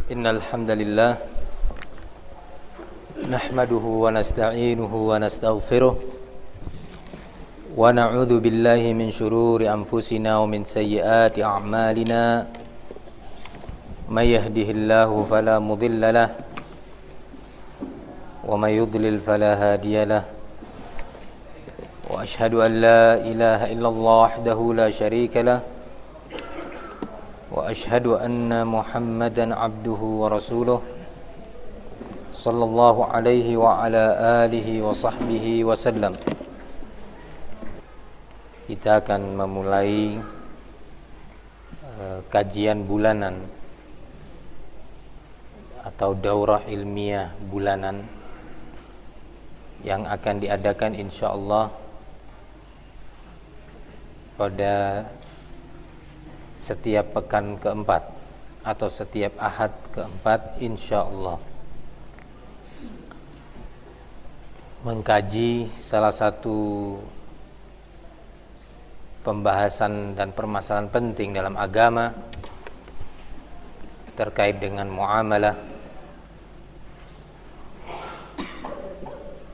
Innal hamdalillah nahmaduhu wa nasta'inuhu wa nastaghfiruh wa na'udzu billahi min shururi anfusina wa min sayyiati a'malina may yahdihillahu fala mudilla lahu wa may yudlil fala hadiya lahu wa ashhadu an la ilaha illallah wahdahu la syarika lahu wa ashhadu anna Muhammadan abduhu wa rasuluh sallallahu alaihi wa ala alihi wa sahbihi wa sallam. Kita akan memulai kajian bulanan atau daurah ilmiah bulanan yang akan diadakan insyaallah pada setiap pekan keempat atau setiap ahad keempat insyaallah, mengkaji salah satu pembahasan dan permasalahan penting dalam agama terkait dengan muamalah,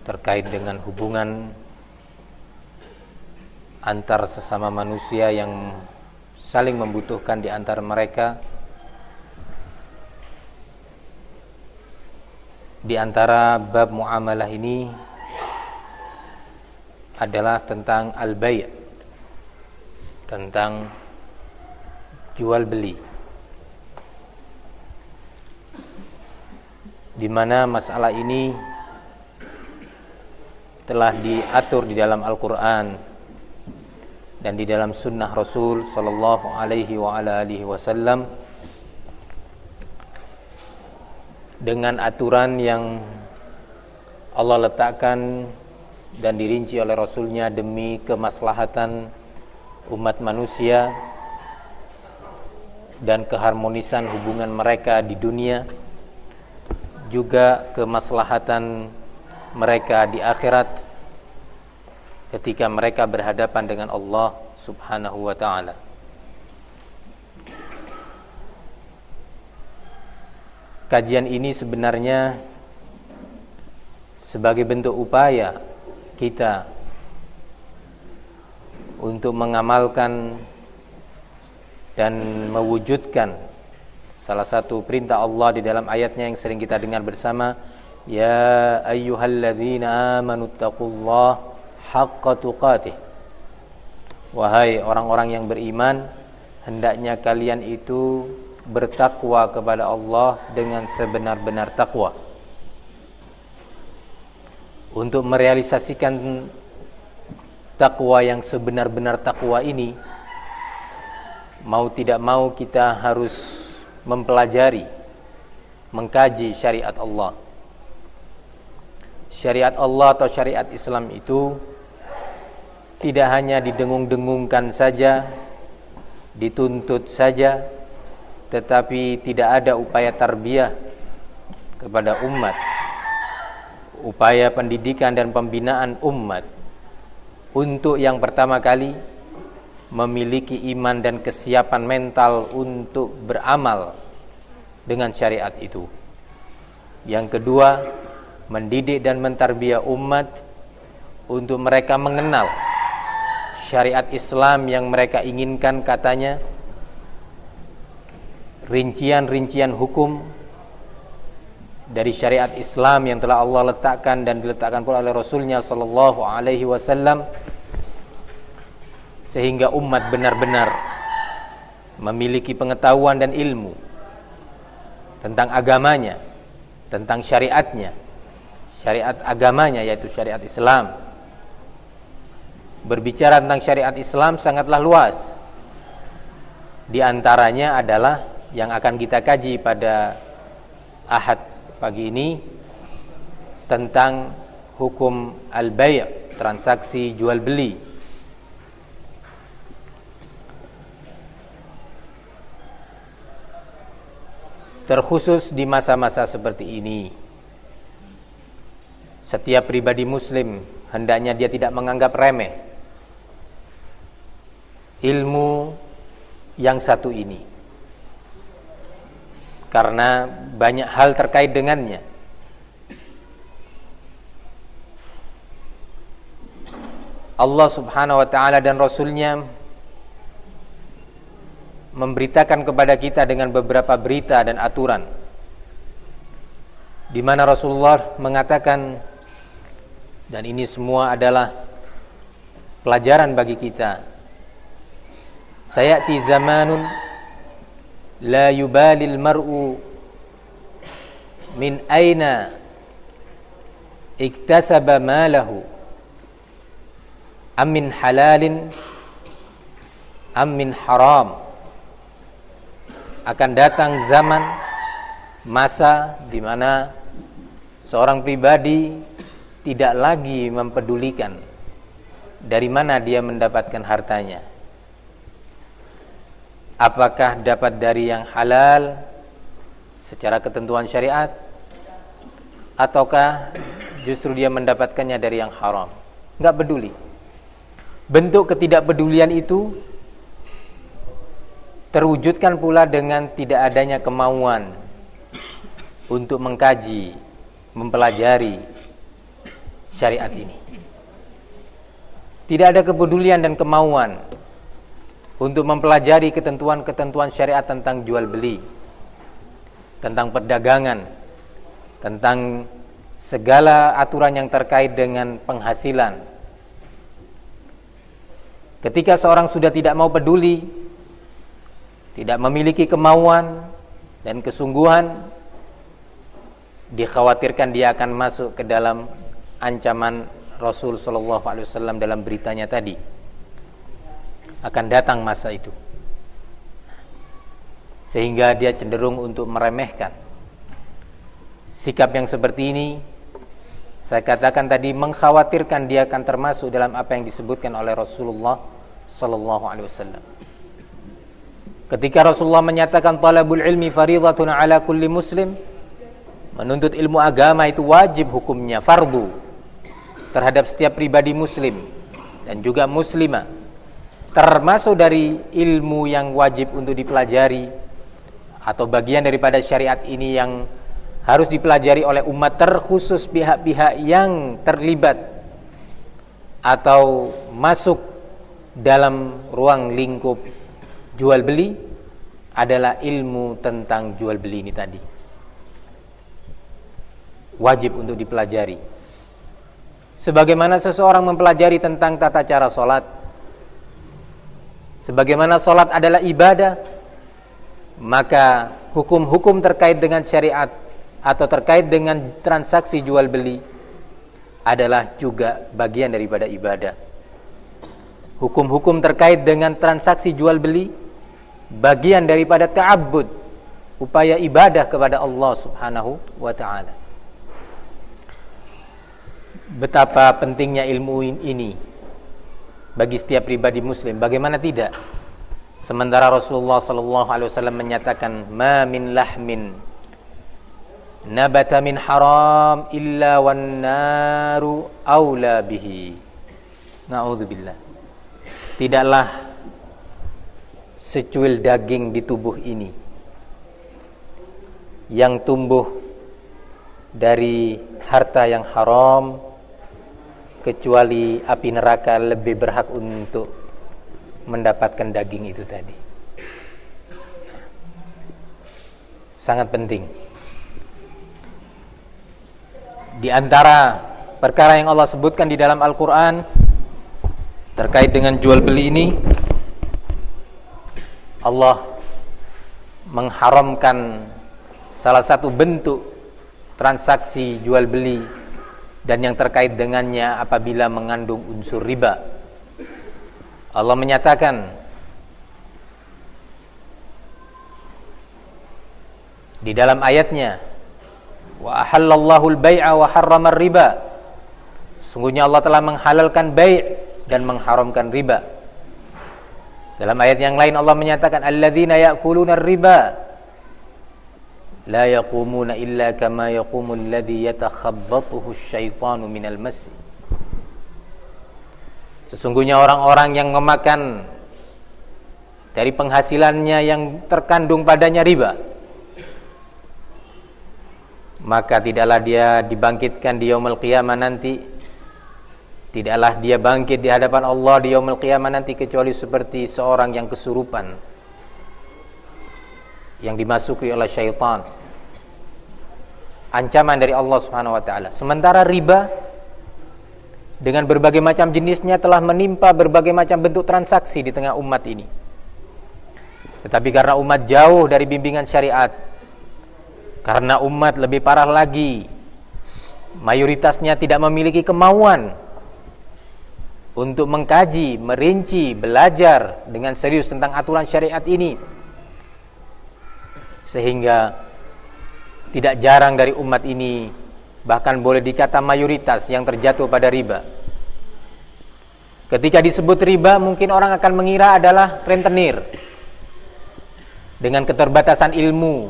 terkait dengan hubungan antar sesama manusia yang saling membutuhkan di antara mereka. Di antara bab muamalah ini adalah tentang al-bay', tentang jual beli, di mana masalah ini telah diatur di dalam Al-Qur'an dan di dalam sunnah Rasul sallallahu alaihi wa ala alihi wasallam dengan aturan yang Allah letakkan dan dirinci oleh Rasulnya demi kemaslahatan umat manusia dan keharmonisan hubungan mereka di dunia, juga kemaslahatan mereka di akhirat ketika mereka berhadapan dengan Allah Subhanahu wa ta'ala. Kajian ini sebenarnya sebagai bentuk upaya kita untuk mengamalkan dan mewujudkan salah satu perintah Allah di dalam ayatnya yang sering kita dengar bersama, ya ayyuhalladzina amanu taqullaha haqqa tuqatih. Wahai orang-orang yang beriman, hendaknya kalian itu bertakwa kepada Allah dengan sebenar-benar takwa. Untuk merealisasikan takwa yang sebenar-benar takwa ini, mau tidak mau kita harus mempelajari, mengkaji syariat Allah. Syariat Allah atau syariat Islam itu tidak hanya didengung-dengungkan saja, dituntut saja, tetapi tidak ada upaya tarbiyah kepada umat, upaya pendidikan dan pembinaan umat untuk yang pertama kali memiliki iman dan kesiapan mental untuk beramal dengan syariat itu. Yang kedua, mendidik dan mentarbiyah umat untuk mereka mengenal syariat Islam yang mereka inginkan, katanya rincian-rincian hukum dari syariat Islam yang telah Allah letakkan dan diletakkan pula oleh Rasulnya sallallahu alaihi wasallam, sehingga umat benar-benar memiliki pengetahuan dan ilmu tentang agamanya, tentang syariatnya, syariat agamanya yaitu syariat Islam. Berbicara tentang syariat Islam sangatlah luas. Di antaranya adalah yang akan kita kaji pada ahad pagi ini, tentang hukum al-bay', transaksi jual beli. Terkhusus di masa-masa seperti ini, setiap pribadi muslim hendaknya dia tidak menganggap remeh ilmu yang satu ini. karena banyak hal terkait dengannya. Allah Subhanahu wa ta'ala dan Rasul-Nya memberitakan kepada kita dengan beberapa berita dan aturan, di mana Rasulullah mengatakan, dan ini semua adalah pelajaran bagi kita, sayati zamanun la yubalil mar'u min aina iktasaba malahu am min halalin am min haram. Akan datang zaman, masa di mana seorang pribadi tidak lagi mempedulikan dari mana dia mendapatkan hartanya, apakah dapat dari yang halal secara ketentuan syariat, ataukah justru dia mendapatkannya dari yang haram. Enggak peduli. Bentuk ketidakpedulian itu terwujudkan pula dengan tidak adanya kemauan untuk mengkaji, mempelajari syariat ini. Tidak ada kepedulian dan kemauan untuk mempelajari ketentuan-ketentuan syariat tentang jual beli, tentang perdagangan, tentang segala aturan yang terkait dengan penghasilan. Ketika seorang sudah tidak mau peduli, tidak memiliki kemauan dan kesungguhan, dikhawatirkan dia akan masuk ke dalam ancaman Rasul sallallahu alaihi wasallam dalam beritanya tadi. Akan datang masa itu, sehingga dia cenderung untuk meremehkan. Sikap yang seperti ini, saya katakan tadi, mengkhawatirkan dia akan termasuk dalam apa yang disebutkan oleh Rasulullah sallallahu alaihi wasallam. Ketika Rasulullah menyatakan talabul ilmi fardhatun ala kulli muslim, menuntut ilmu agama itu wajib hukumnya, fardu terhadap setiap pribadi muslim dan juga muslimah. Termasuk dari ilmu yang wajib untuk dipelajari atau bagian daripada syariat ini yang harus dipelajari oleh umat, terkhusus pihak-pihak yang terlibat atau masuk dalam ruang lingkup jual beli, adalah ilmu tentang jual beli ini tadi. Wajib untuk dipelajari. Sebagaimana seseorang mempelajari tentang tata cara sholat, sebagaimana sholat adalah ibadah, maka hukum-hukum terkait dengan syariat atau terkait dengan transaksi jual beli adalah juga bagian daripada ibadah. Hukum-hukum terkait dengan transaksi jual beli bagian daripada ta'abbud, upaya ibadah kepada Allah Subhanahu wa ta'ala. Betapa pentingnya ilmu ini bagi setiap pribadi muslim, bagaimana tidak? Sementara Rasulullah sallallahu alaihi wasallam menyatakan, "Ma min lahmin nabata min haram illa wan naru aula bihi." Na'udzubillah. Tidaklah secuil daging di tubuh ini yang tumbuh dari harta yang haram, kecuali api neraka lebih berhak untuk mendapatkan daging itu tadi. Sangat penting. Di antara perkara yang Allah sebutkan di dalam Al-Quran terkait dengan jual beli ini, Allah mengharamkan salah satu bentuk transaksi jual beli dan yang terkait dengannya apabila mengandung unsur riba. Allah menyatakan di dalam ayatnya, wa ahallallahu al-bai'a wa harrama ar-riba. Sesungguhnya Allah telah menghalalkan bai' dan mengharamkan riba. Dalam ayat yang lain Allah menyatakan, alladzina ya'kuluna ar-riba la yaqumuna illa kama yaqumul ladzi yatakhabbathu asyaitanu minal mas. Sesungguhnya orang-orang yang memakan dari penghasilannya yang terkandung padanya riba, maka tidaklah dia dibangkitkan di yaumul qiyamah nanti, tidaklah dia bangkit di hadapan Allah di yaumul qiyamah nanti kecuali seperti seorang yang kesurupan, yang dimasuki oleh syaitan. Ancaman dari Allah Subhanahu wa taala. Sementara riba dengan berbagai macam jenisnya telah menimpa berbagai macam bentuk transaksi di tengah umat ini. Tetapi karena umat jauh dari bimbingan syariat, karena umat lebih parah lagi, mayoritasnya tidak memiliki kemauan untuk mengkaji, merinci, belajar dengan serius tentang aturan syariat ini, sehingga tidak jarang dari umat ini, bahkan boleh dikata mayoritas, yang terjatuh pada riba. Ketika disebut riba, mungkin orang akan mengira adalah rentenir. Dengan keterbatasan ilmu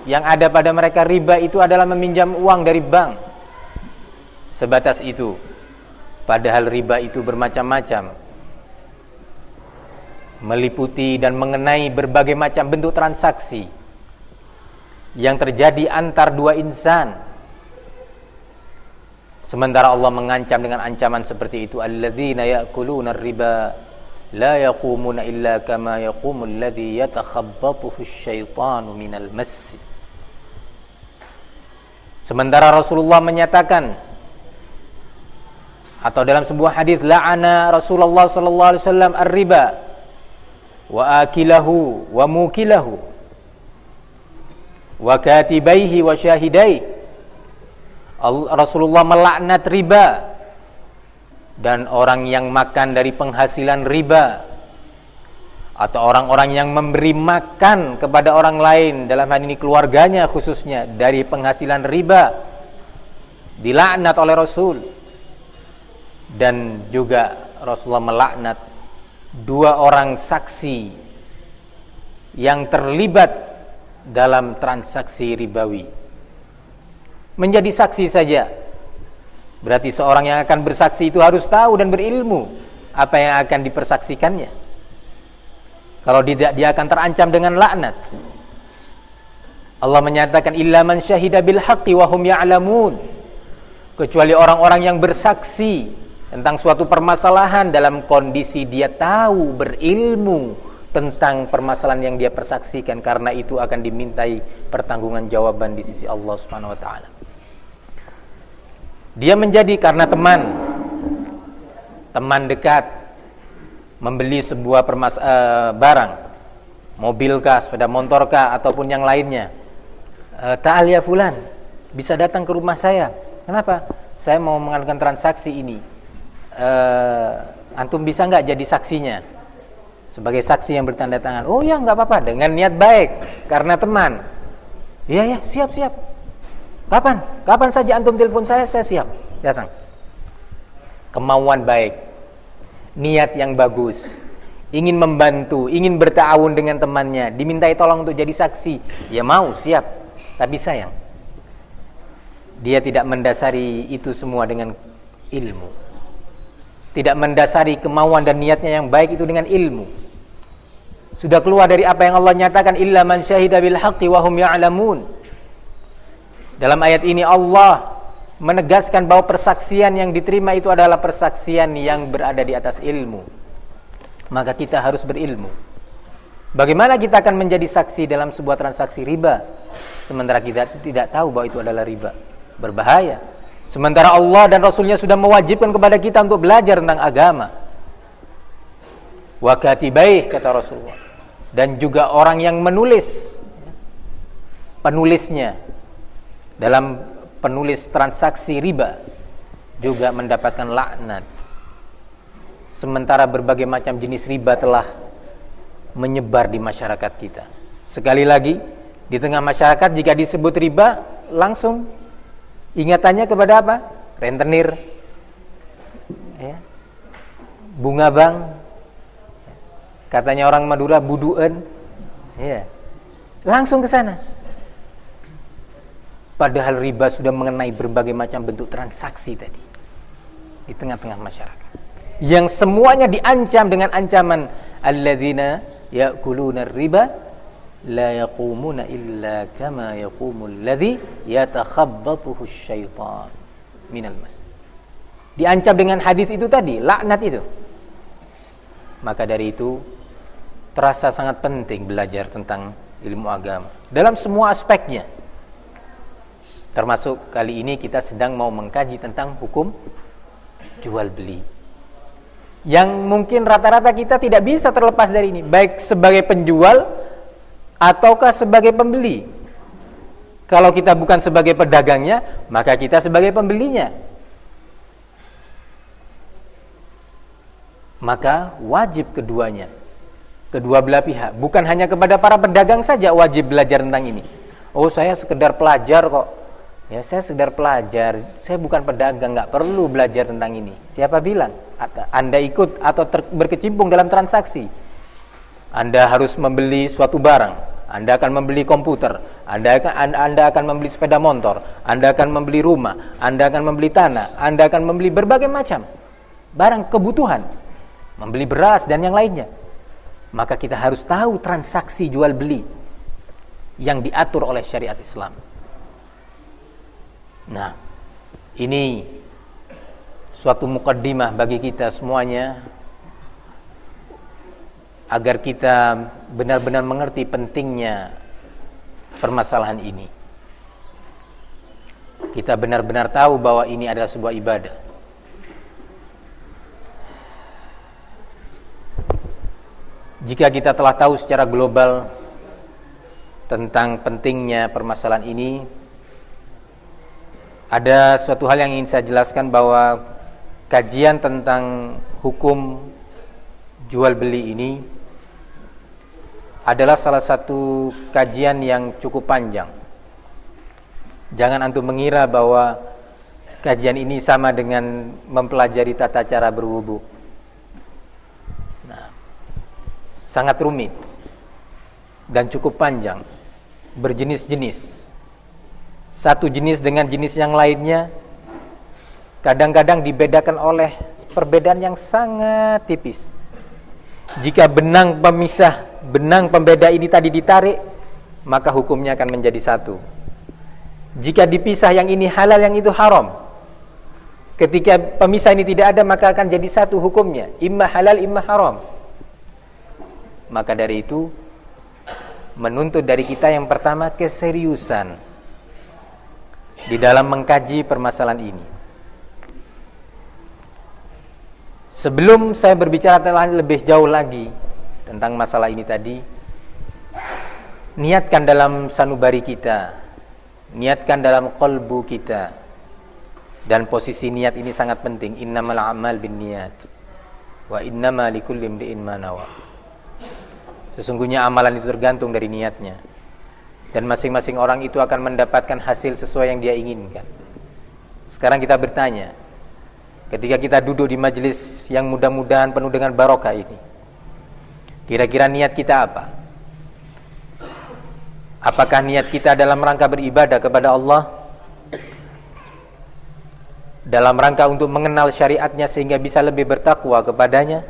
yang ada pada mereka, riba itu adalah meminjam uang dari bank. Sebatas itu. Padahal riba itu bermacam-macam, meliputi dan mengenai berbagai macam bentuk transaksi yang terjadi antar dua insan. Sementara Allah mengancam dengan ancaman seperti itu, alladzina ya'kuluna ar-riba la yaqumuna illa kama yaqumul ladzi yatakhabbathu asy-syaitanu minal mas. Sementara Rasulullah menyatakan, atau dalam sebuah hadis, la'ana Rasulullah sallallahu alaihi wasallam ar-riba wa akilahu wa mukilahu wa katibaihi wa syahidai. Rasulullah melaknat riba dan orang yang makan dari penghasilan riba, atau orang-orang yang memberi makan kepada orang lain, dalam hal ini keluarganya khususnya, dari penghasilan riba, dilaknat oleh Rasul. Dan juga Rasulullah melaknat dua orang saksi yang terlibat dalam transaksi ribawi. Menjadi saksi saja, berarti seorang yang akan bersaksi itu harus tahu dan berilmu apa yang akan dipersaksikannya. Kalau tidak, dia akan terancam dengan laknat. Allah menyatakan, illa man syahida bil haqqi wa hum ya'lamun, kecuali orang-orang yang bersaksi tentang suatu permasalahan dalam kondisi dia tahu, berilmu tentang permasalahan yang dia persaksikan, karena itu akan dimintai pertanggungjawaban jawaban di sisi Allah Subhanahu wa taala. Dia menjadi karena teman dekat membeli sebuah barang, mobilkah, sepeda motorkah, ataupun yang lainnya. Ta'al ya fulan, bisa datang ke rumah saya. Kenapa? Saya mau mengadakan transaksi ini. Antum bisa nggak jadi saksinya? Sebagai saksi yang bertanda tangan. Oh ya, nggak apa-apa, dengan niat baik, karena teman. Iya ya, siap. Kapan saja antum telepon saya siap datang. Kemauan baik, niat yang bagus, ingin membantu, ingin berta'awun dengan temannya, dimintai tolong untuk jadi saksi, ya mau, siap. Tapi sayang, dia tidak mendasari itu semua dengan ilmu, tidak mendasari kemauan dan niatnya yang baik itu dengan ilmu. Sudah keluar dari apa yang Allah nyatakan, illa man syahida bil haqqi wa hum ya'lamun. Dalam ayat ini Allah menegaskan bahwa persaksian yang diterima itu adalah persaksian yang berada di atas ilmu. Maka kita harus berilmu. Bagaimana kita akan menjadi saksi dalam sebuah transaksi riba sementara kita tidak tahu bahwa itu adalah riba? Berbahaya. Sementara Allah dan Rasulnya sudah mewajibkan kepada kita untuk belajar tentang agama. Wa katibaih, kata Rasulullah. Dan juga orang yang menulis, penulisnya dalam penulis transaksi riba juga mendapatkan laknat. Sementara berbagai macam jenis riba telah menyebar di masyarakat kita. Sekali lagi, di tengah masyarakat jika disebut riba, langsung ingatannya kepada apa? Rentenir, ya, bunga bank, katanya orang Madura buduan, ya, langsung ke sana. Padahal riba sudah mengenai berbagai macam bentuk transaksi tadi di tengah-tengah masyarakat, yang semuanya diancam dengan ancaman alladzina ya'kuluna riba la yaqumuna illa kama yaqumul ladzi yatakhabbathu syaitan minal mas. Diancam dengan hadis itu tadi, laknat itu. Maka dari itu terasa sangat penting belajar tentang ilmu agama dalam semua aspeknya. Termasuk kali ini kita sedang mau mengkaji tentang hukum jual beli, yang mungkin rata-rata kita tidak bisa terlepas dari ini, baik sebagai penjual ataukah sebagai pembeli. Kalau kita bukan sebagai pedagangnya, maka kita sebagai pembelinya. Maka wajib keduanya, kedua belah pihak, bukan hanya kepada para pedagang saja wajib belajar tentang ini. Oh, saya sekedar pelajar kok. Ya, saya sekedar pelajar, saya bukan pedagang, nggak perlu belajar tentang ini. Siapa bilang Anda ikut atau berkecimpung dalam transaksi? Anda harus membeli suatu barang, Anda akan membeli komputer, Anda akan membeli sepeda motor, Anda akan membeli rumah, Anda akan membeli tanah, Anda akan membeli berbagai macam barang kebutuhan, membeli beras dan yang lainnya. Maka kita harus tahu transaksi jual beli yang diatur oleh syariat Islam. Nah, ini suatu mukaddimah bagi kita semuanya agar kita benar-benar mengerti pentingnya permasalahan ini. Kita benar-benar tahu bahwa ini adalah sebuah ibadah. Jika kita telah tahu secara global tentang pentingnya permasalahan ini, ada suatu hal yang ingin saya jelaskan, bahwa kajian tentang hukum jual beli ini adalah salah satu kajian yang cukup panjang. Jangan antum mengira bahwa kajian ini sama dengan mempelajari tata cara berwudu. Sangat rumit dan cukup panjang, berjenis-jenis. Satu jenis dengan jenis yang lainnya kadang-kadang dibedakan oleh perbedaan yang sangat tipis. Jika benang pemisah, benang pembeda ini tadi ditarik, maka hukumnya akan menjadi satu. Jika dipisah, yang ini halal, yang itu haram. Ketika pemisah ini tidak ada, maka akan jadi satu hukumnya, imma halal, imma haram. Maka dari itu menuntut dari kita yang pertama keseriusan di dalam mengkaji permasalahan ini. Sebelum saya berbicara lebih jauh lagi tentang masalah ini tadi, niatkan dalam sanubari kita, niatkan dalam qalbu kita. Dan posisi niat ini sangat penting. Innamal a'mal binniyat wa innama likulli imri'in ma nawa. Sesungguhnya amalan itu tergantung dari niatnya, dan masing-masing orang itu akan mendapatkan hasil sesuai yang dia inginkan. Sekarang kita bertanya, ketika kita duduk di majelis yang mudah-mudahan penuh dengan barokah ini, kira-kira niat kita apa? Apakah niat kita dalam rangka beribadah kepada Allah, dalam rangka untuk mengenal syariatnya sehingga bisa lebih bertakwa kepadanya,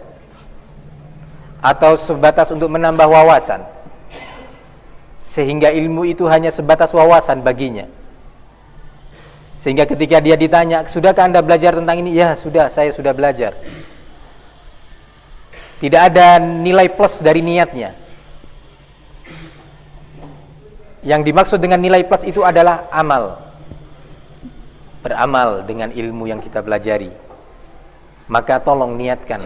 atau sebatas untuk menambah wawasan sehingga ilmu itu hanya sebatas wawasan baginya, sehingga ketika dia ditanya, sudahkah Anda belajar tentang ini? Ya sudah, saya sudah belajar. Tidak ada nilai plus dari niatnya. Yang dimaksud dengan nilai plus itu adalah amal, beramal dengan ilmu yang kita pelajari. Maka tolong niatkan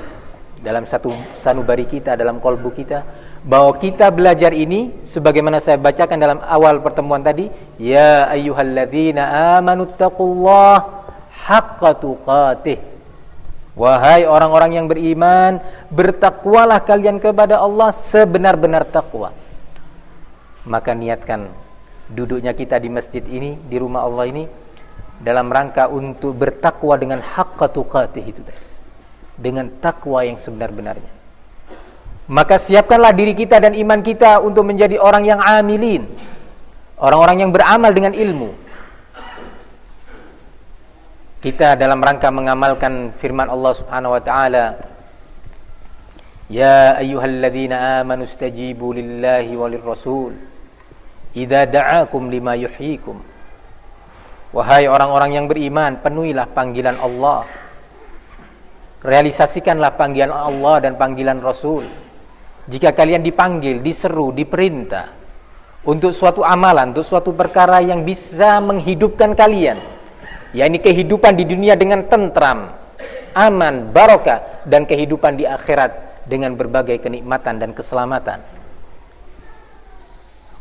dalam satu sanubari kita, dalam kolbu kita, bahwa kita belajar ini sebagaimana saya bacakan dalam awal pertemuan tadi, ya ayyuhalladzina amanu taqullaha haqqa tuqatih. Wahai orang-orang yang beriman, bertakwalah kalian kepada Allah sebenar-benar takwa. Maka niatkan duduknya kita di masjid ini, di rumah Allah ini, dalam rangka untuk bertakwa dengan haqqa tuqatih itu tadi, dengan takwa yang sebenar-benarnya. Maka siapkanlah diri kita dan iman kita untuk menjadi orang yang amilin, orang-orang yang beramal dengan ilmu. Kita dalam rangka mengamalkan firman Allah Subhanahu wa taala, Ya ayyuhalladzina amanu istajibu lillahi walir rasul idza da'akum lima yuhyikum. Wahai orang-orang yang beriman, penuhilah panggilan Allah. Realisasikanlah panggilan Allah dan panggilan Rasul. Jika kalian dipanggil, diseru, diperintah untuk suatu amalan, untuk suatu perkara yang bisa menghidupkan kalian, yakni kehidupan di dunia dengan tentram, aman, barokah, dan kehidupan di akhirat dengan berbagai kenikmatan dan keselamatan.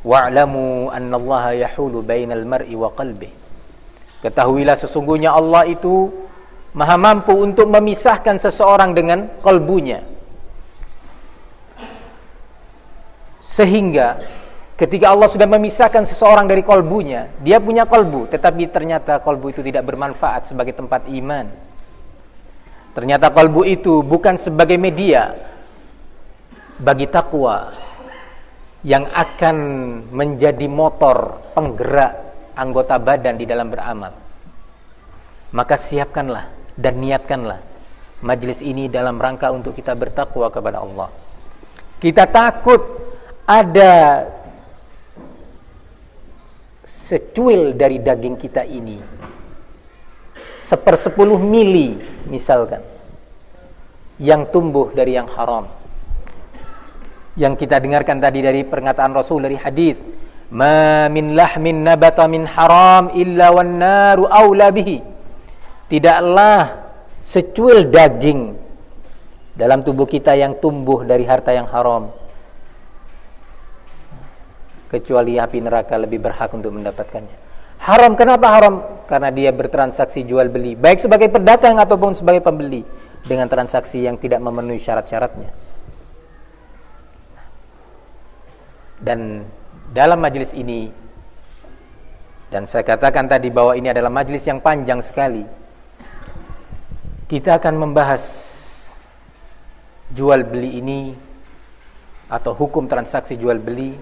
Wa'lamu annallaha yahulu bainal mar'i wa qalbihi. Ketahuilah sesungguhnya Allah itu maha mampu untuk memisahkan seseorang dengan kalbunya. Sehingga ketika Allah sudah memisahkan seseorang dari kalbunya, dia punya kalbu, tetapi ternyata kalbu itu tidak bermanfaat sebagai tempat iman. Ternyata kalbu itu bukan sebagai media bagi takwa yang akan menjadi motor penggerak anggota badan di dalam beramal. Maka siapkanlah dan niatkanlah majlis ini dalam rangka untuk kita bertakwa kepada Allah. Kita takut ada secuil dari daging kita ini, 1/10 mili misalkan, yang tumbuh dari yang haram. Yang kita dengarkan tadi dari pernyataan Rasul, dari hadis, ma min lahmin nabata min haram illa wan naru aula bihi. Tidaklah secuil daging dalam tubuh kita yang tumbuh dari harta yang haram, kecuali api neraka lebih berhak untuk mendapatkannya. Haram, kenapa haram? Karena dia bertransaksi jual beli, baik sebagai pedagang ataupun sebagai pembeli, dengan transaksi yang tidak memenuhi syarat-syaratnya. Dan dalam majlis ini, dan saya katakan tadi bahwa ini adalah majlis yang panjang sekali, kita akan membahas jual beli ini atau hukum transaksi jual beli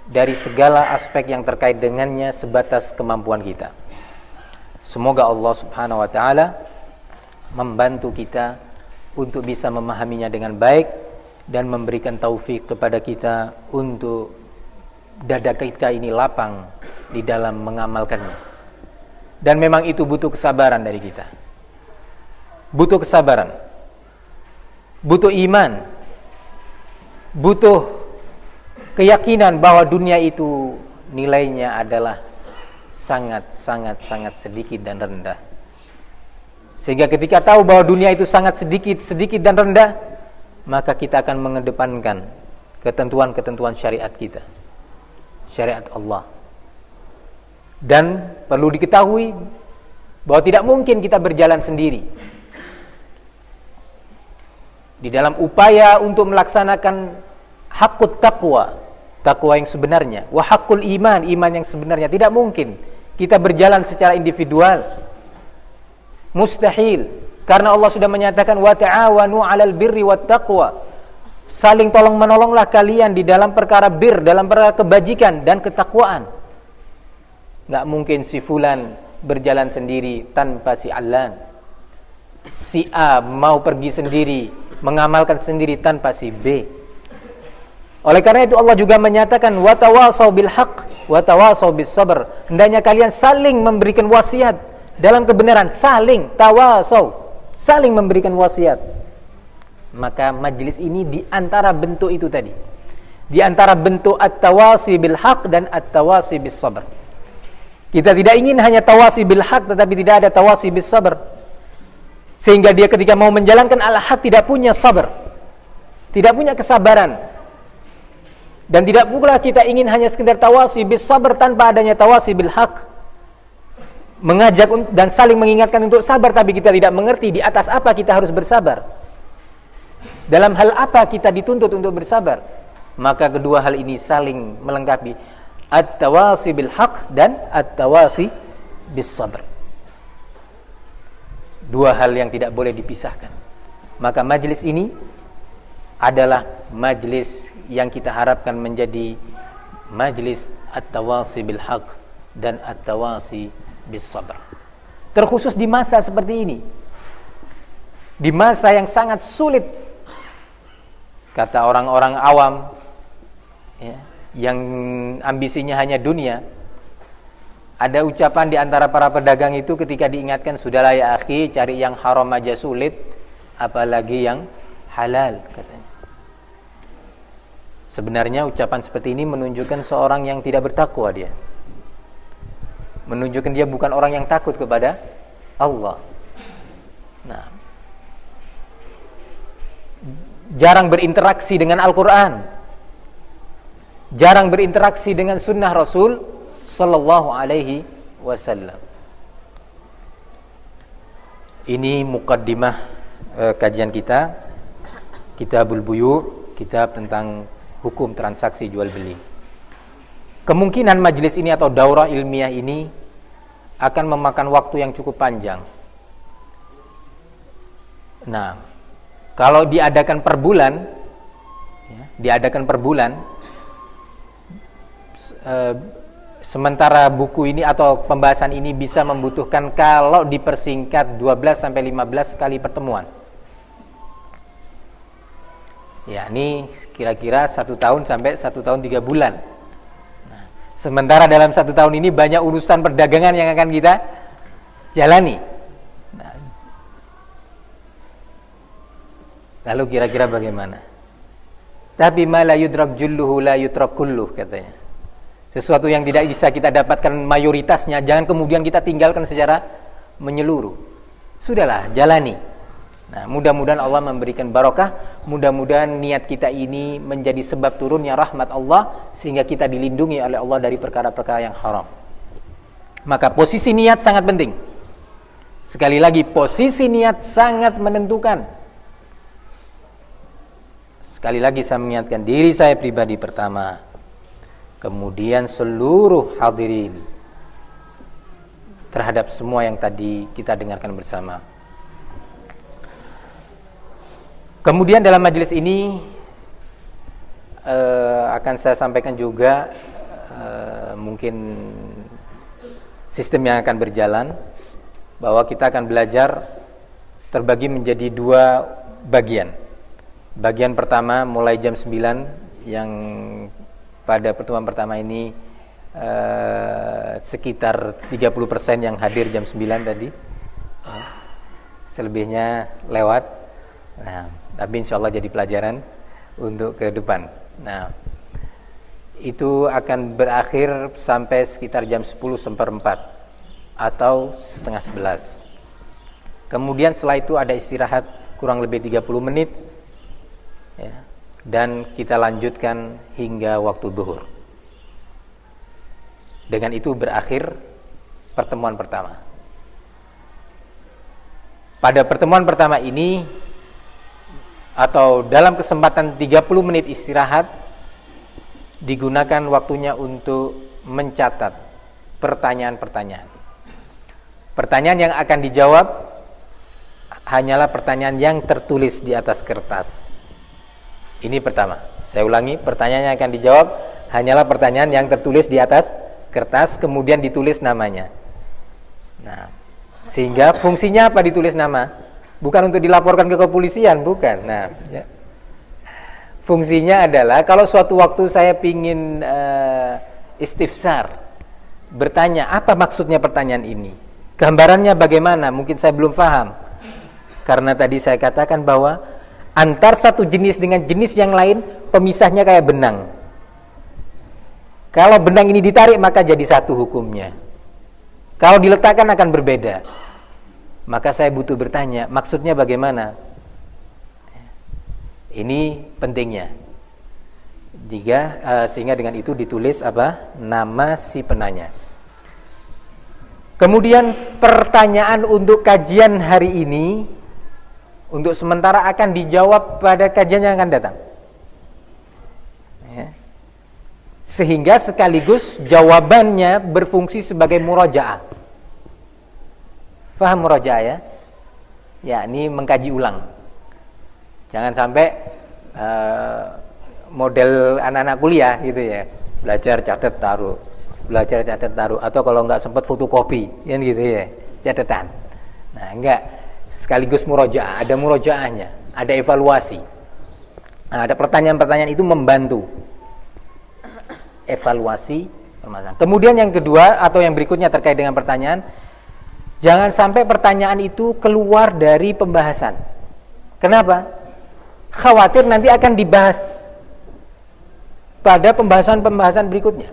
dari segala aspek yang terkait dengannya sebatas kemampuan kita. Semoga Allah Subhanahu wa taala membantu kita untuk bisa memahaminya dengan baik dan memberikan taufik kepada kita untuk dada kita ini lapang di dalam mengamalkannya. Dan memang itu butuh kesabaran dari kita. Butuh kesabaran, butuh iman, butuh keyakinan bahwa dunia itu nilainya adalah sangat sedikit dan rendah. Sehingga ketika tahu bahwa dunia itu sangat sedikit dan rendah, maka kita akan mengedepankan ketentuan-ketentuan syariat kita, syariat Allah. Dan perlu diketahui bahwa tidak mungkin kita berjalan sendiri di dalam upaya untuk melaksanakan hakut takwa, takwa yang sebenarnya, wa hakul iman, iman yang sebenarnya. Tidak mungkin kita berjalan secara individual, mustahil. Karena Allah sudah menyatakan wa ta'awanu 'alal birri wat taqwa. Saling tolong menolonglah kalian di dalam perkara bir, dalam perkara kebajikan dan ketakwaan. Enggak mungkin si fulan berjalan sendiri tanpa si Alan. Si A mau pergi sendiri, mengamalkan sendiri tanpa si B. Oleh karena itu Allah juga menyatakan wa tawasau bil haqq wa tawasau bis sabr. Hendaknya kalian saling memberikan wasiat dalam kebenaran, saling tawasau, saling memberikan wasiat. Maka majlis ini di antara bentuk itu tadi, di antara bentuk at-tawasi bil haq dan at-tawasi bis sabr. Kita tidak ingin hanya tawasi bil haq tetapi tidak ada tawasi bis sabr, sehingga dia ketika mau menjalankan al-haq tidak punya sabar, tidak punya kesabaran. Dan tidak pula kita ingin hanya sekedar tawasi bis sabr tanpa adanya tawasi bil haq, mengajak dan saling mengingatkan untuk sabar, tapi kita tidak mengerti di atas apa kita harus bersabar, dalam hal apa kita dituntut untuk bersabar. Maka kedua hal ini saling melengkapi, at-tawasi bil haq dan at-tawasi bis sabr. Dua hal yang tidak boleh dipisahkan. Maka majlis ini adalah majlis yang kita harapkan menjadi majlis at-tawasi bil haq dan at-tawasi bis sabr. Terkhusus di masa seperti ini, di masa yang sangat sulit kata orang-orang awam, ya, yang ambisinya hanya dunia. Ada ucapan di antara para pedagang itu ketika diingatkan, sudahlah ya akhi, cari yang haram aja sulit, apalagi yang halal, katanya. Sebenarnya ucapan seperti ini menunjukkan seorang yang tidak bertakwa dia. Menunjukkan dia bukan orang yang takut kepada Allah. Nah, jarang berinteraksi dengan Al-Quran, jarang berinteraksi dengan sunnah Rasul Sallallahu Alaihi Wasallam. Ini muqaddimah kajian kita, Kitabul Buyu', kitab tentang hukum transaksi jual beli. Kemungkinan majelis ini atau daurah ilmiah ini akan memakan waktu yang cukup panjang. Nah, kalau diadakan per bulan, ya, sementara buku ini atau pembahasan ini bisa membutuhkan, kalau dipersingkat, 12 sampai 15 kali pertemuan. Ya, ini kira-kira 1 tahun sampai 1 tahun 3 bulan. Nah, sementara dalam 1 tahun ini banyak urusan perdagangan yang akan kita jalani. Nah, lalu kira-kira bagaimana? Tapi ma la yudrak julluhu la yutrak kulluh, katanya. Sesuatu yang tidak bisa kita dapatkan mayoritasnya, jangan kemudian kita tinggalkan secara menyeluruh. Sudahlah, jalani. Nah, mudah-mudahan Allah memberikan barokah, mudah-mudahan niat kita ini menjadi sebab turunnya rahmat Allah, sehingga kita dilindungi oleh Allah dari perkara-perkara yang haram. Maka posisi niat sangat penting. Sekali lagi, posisi niat sangat menentukan. Sekali lagi saya mengingatkan diri saya pribadi pertama, kemudian seluruh hadirin, terhadap semua yang tadi kita dengarkan bersama. Kemudian dalam majelis ini akan saya sampaikan juga mungkin sistem yang akan berjalan, bahwa kita akan belajar terbagi menjadi 2 bagian. Bagian pertama mulai jam 9, yang pada pertemuan pertama ini sekitar 30% yang hadir jam 9 tadi, selebihnya lewat. Nah, tapi insya Allah jadi pelajaran untuk ke depan. Nah, itu akan berakhir sampai sekitar jam 10:04 atau setengah 11. Kemudian setelah itu ada istirahat kurang lebih 30 menit, ya, dan kita lanjutkan hingga waktu zuhur. Dengan itu berakhir pertemuan pertama. Pada pertemuan pertama ini, atau dalam kesempatan 30 menit istirahat, digunakan waktunya untuk mencatat pertanyaan-pertanyaan. Pertanyaan yang akan dijawab hanyalah pertanyaan yang tertulis di atas kertas. Ini pertama. Saya ulangi, pertanyaan yang akan dijawab hanyalah pertanyaan yang tertulis di atas kertas, kemudian ditulis namanya. Nah, sehingga fungsinya apa ditulis nama? Bukan untuk dilaporkan ke kepolisian, bukan. Nah, ya. Fungsinya adalah kalau suatu waktu saya pingin istifsar, bertanya apa maksudnya pertanyaan ini, gambarannya bagaimana, mungkin saya belum paham. Karena tadi saya katakan bahwa antar satu jenis dengan jenis yang lain, pemisahnya kayak benang. Kalau benang ini ditarik, maka jadi satu hukumnya. Kalau diletakkan akan berbeda. Maka saya butuh bertanya, maksudnya bagaimana? Ini pentingnya. Sehingga dengan itu ditulis apa? Nama si penanya. Kemudian pertanyaan untuk kajian hari ini, untuk sementara akan dijawab pada kajian yang akan datang. Ya. Sehingga sekaligus jawabannya berfungsi sebagai murajaah. Faham murajaah ya? Ya, ini mengkaji ulang. Jangan sampai model anak-anak kuliah gitu ya. Belajar catat taruh, belajar catat taruh, atau kalau enggak sempat fotokopi, kan gitu ya, catatan. Nah, enggak, sekaligus murajaah, ada murajaahnya, ada evaluasi. Nah, ada pertanyaan-pertanyaan itu membantu evaluasi permasalahan. Kemudian yang kedua atau yang berikutnya terkait dengan pertanyaan, jangan sampai pertanyaan itu keluar dari pembahasan. Kenapa? Khawatir nanti akan dibahas pada pembahasan-pembahasan berikutnya.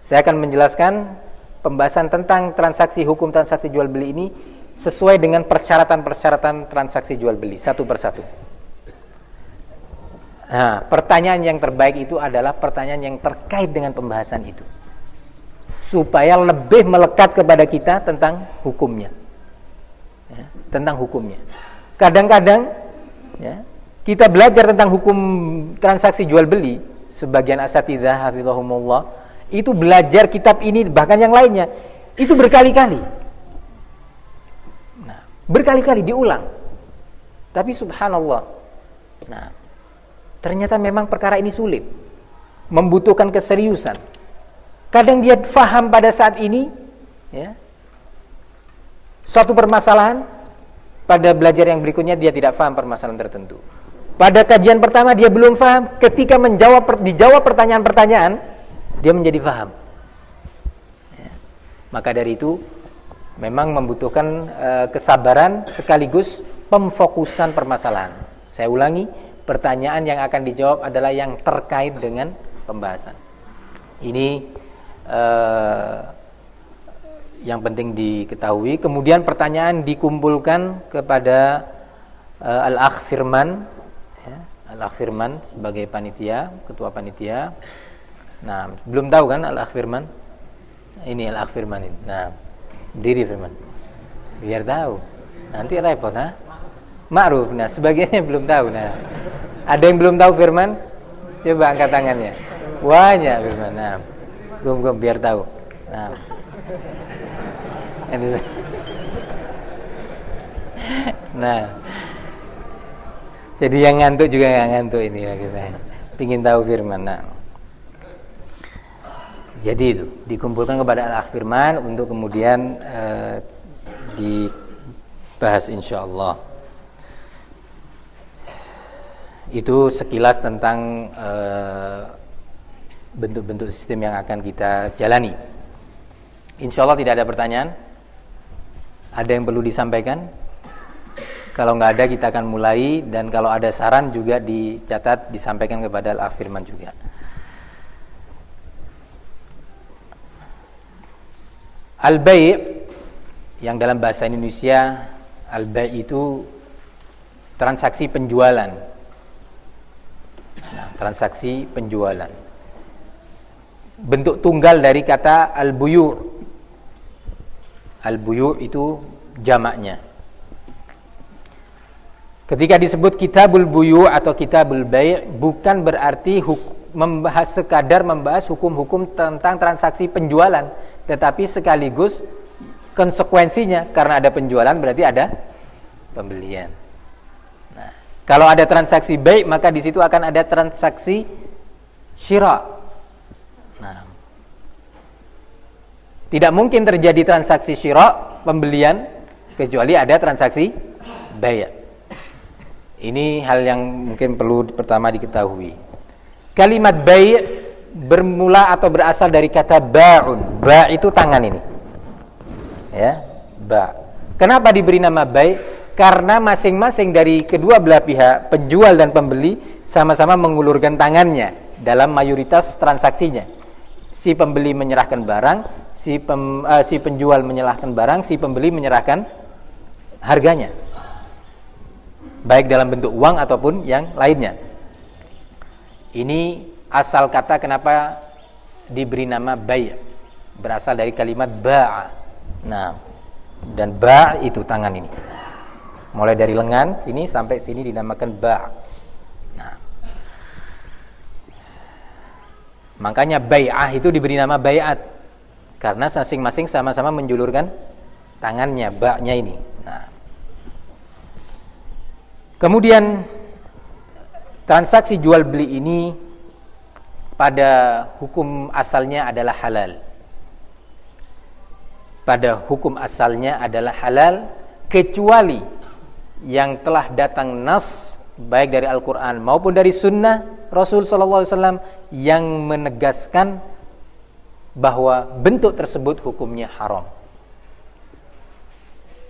Saya akan menjelaskan pembahasan tentang transaksi, hukum transaksi jual beli ini sesuai dengan persyaratan-persyaratan transaksi jual beli satu persatu. Nah, pertanyaan yang terbaik itu adalah pertanyaan yang terkait dengan pembahasan itu, supaya lebih melekat kepada kita tentang hukumnya, ya, tentang hukumnya. Kadang-kadang, ya, kita belajar tentang hukum transaksi jual beli, sebagian asatidzah hafizahumullah itu belajar kitab ini bahkan yang lainnya itu berkali-kali. Nah, berkali-kali diulang. Tapi subhanallah, nah, ternyata memang perkara ini sulit, membutuhkan keseriusan. Kadang dia faham pada saat ini, ya, suatu permasalahan, pada belajar yang berikutnya dia tidak faham permasalahan tertentu. Pada kajian pertama dia belum faham, ketika dijawab pertanyaan-pertanyaan, dia menjadi faham. Ya. Maka dari itu, memang membutuhkan kesabaran sekaligus pemfokusan permasalahan. Saya ulangi, pertanyaan yang akan dijawab adalah yang terkait dengan pembahasan. Ini yang penting diketahui. Kemudian pertanyaan dikumpulkan kepada Al-Akh Firman, ya, Al-Akh Firman sebagai panitia, ketua panitia. Nah, belum tahu kan Al-Akh Firman? Ini Al-Akh Firman ini. Nah, diri Firman. Biar tahu. Nanti repot, ha? Ma'ruf. Nah, sebagiannya belum tahu. Nah, ada yang belum tahu Firman? Coba angkat tangannya. Banyak Firman. Nah, gum biar tahu. Nah. Nah. Jadi yang ngantuk juga enggak ngantuk ini bagi saya. Pengin tahu Firman. Nah. Jadi itu dikumpulkan kepada Al-Akh Firman untuk kemudian dibahas insyaallah. Itu sekilas tentang bentuk-bentuk sistem yang akan kita jalani. Insyaallah tidak ada pertanyaan. Ada yang perlu disampaikan? Kalau nggak ada kita akan mulai, dan kalau ada saran juga dicatat, disampaikan kepada Al-Akh Firman juga. Al-Bai' yang dalam bahasa Indonesia Al-Bai' itu transaksi penjualan. Nah, transaksi penjualan. Bentuk tunggal dari kata al-buyu'. Al-buyu' itu jamaknya. Ketika disebut kitabul buyu' atau kitabul bai' bukan berarti sekadar membahas hukum-hukum tentang transaksi penjualan, tetapi sekaligus konsekuensinya, karena ada penjualan berarti ada pembelian. Nah, kalau ada transaksi bai', maka di situ akan ada transaksi syira'. Nah, tidak mungkin terjadi transaksi syira', pembelian, kecuali ada transaksi bai'. Ini hal yang mungkin perlu pertama diketahui. Kalimat bai' bermula atau berasal dari kata ba'un. Ba' itu tangan ini. Ya, ba'. Kenapa diberi nama bai'? Karena masing-masing dari kedua belah pihak, penjual dan pembeli, sama-sama mengulurkan tangannya dalam mayoritas transaksinya. Si pembeli menyerahkan barang, si penjual menyerahkan barang, si pembeli menyerahkan harganya, baik dalam bentuk uang ataupun yang lainnya. Ini asal kata kenapa diberi nama bai', berasal dari kalimat ba'a. Nah, dan ba' itu tangan ini, mulai dari lengan sini sampai sini dinamakan ba'. Nah, makanya bai'ah itu diberi nama bai'at, karena masing-masing sama-sama menjulurkan tangannya, ba'nya ini. Nah, kemudian transaksi jual beli ini pada hukum asalnya adalah halal. Pada hukum asalnya adalah halal, kecuali yang telah datang nas baik dari Al-Quran maupun dari Sunnah Rasul SAW yang menegaskan bahwa bentuk tersebut hukumnya haram.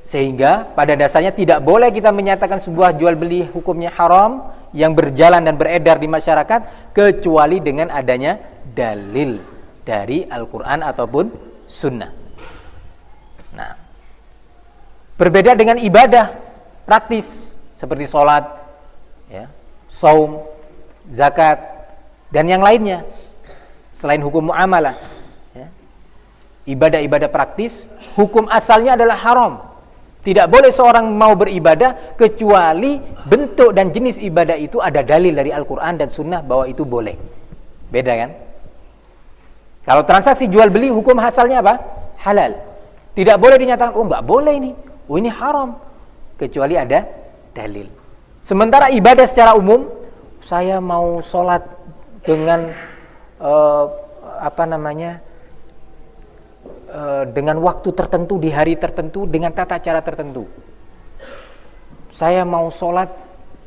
Sehingga pada dasarnya tidak boleh kita menyatakan sebuah jual beli hukumnya haram yang berjalan dan beredar di masyarakat kecuali dengan adanya dalil dari Al-Quran ataupun Sunnah. Nah, berbeda dengan ibadah praktis seperti sholat, ya, saum, zakat, dan yang lainnya selain hukum muamalah, ya. Ibadah-ibadah praktis hukum asalnya adalah haram. Tidak boleh seorang mau beribadah kecuali bentuk dan jenis ibadah itu ada dalil dari Al-Quran dan Sunnah bahwa itu boleh. Beda kan? Kalau transaksi jual beli hukum asalnya apa? Halal. Tidak boleh dinyatakan, oh nggak boleh ini, oh ini haram, kecuali ada dalil. Sementara ibadah secara umum, saya mau sholat dengan dengan waktu tertentu di hari tertentu dengan tata cara tertentu. Saya mau sholat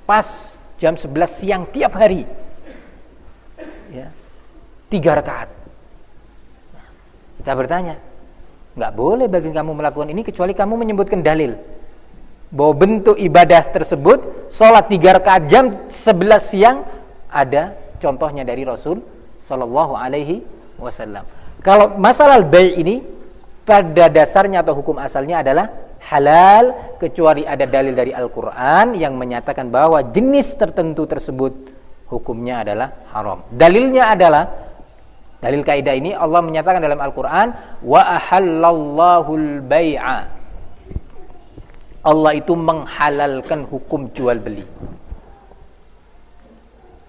pas jam 11 siang tiap hari, ya, 3 rakaat. Kita bertanya, nggak boleh bagi kamu melakukan ini kecuali kamu menyebutkan dalil bahwa bentuk ibadah tersebut sholat 3 rakaat jam 11 siang ada contohnya dari Rasul Sallallahu Alaihi Wasallam. Kalau masalah bai' ini pada dasarnya atau hukum asalnya adalah halal kecuali ada dalil dari Al-Quran yang menyatakan bahwa jenis tertentu tersebut hukumnya adalah haram. Dalilnya adalah dalil kaidah ini Allah menyatakan dalam Al-Quran wa ahallallahul bai'a. Allah itu menghalalkan hukum jual beli.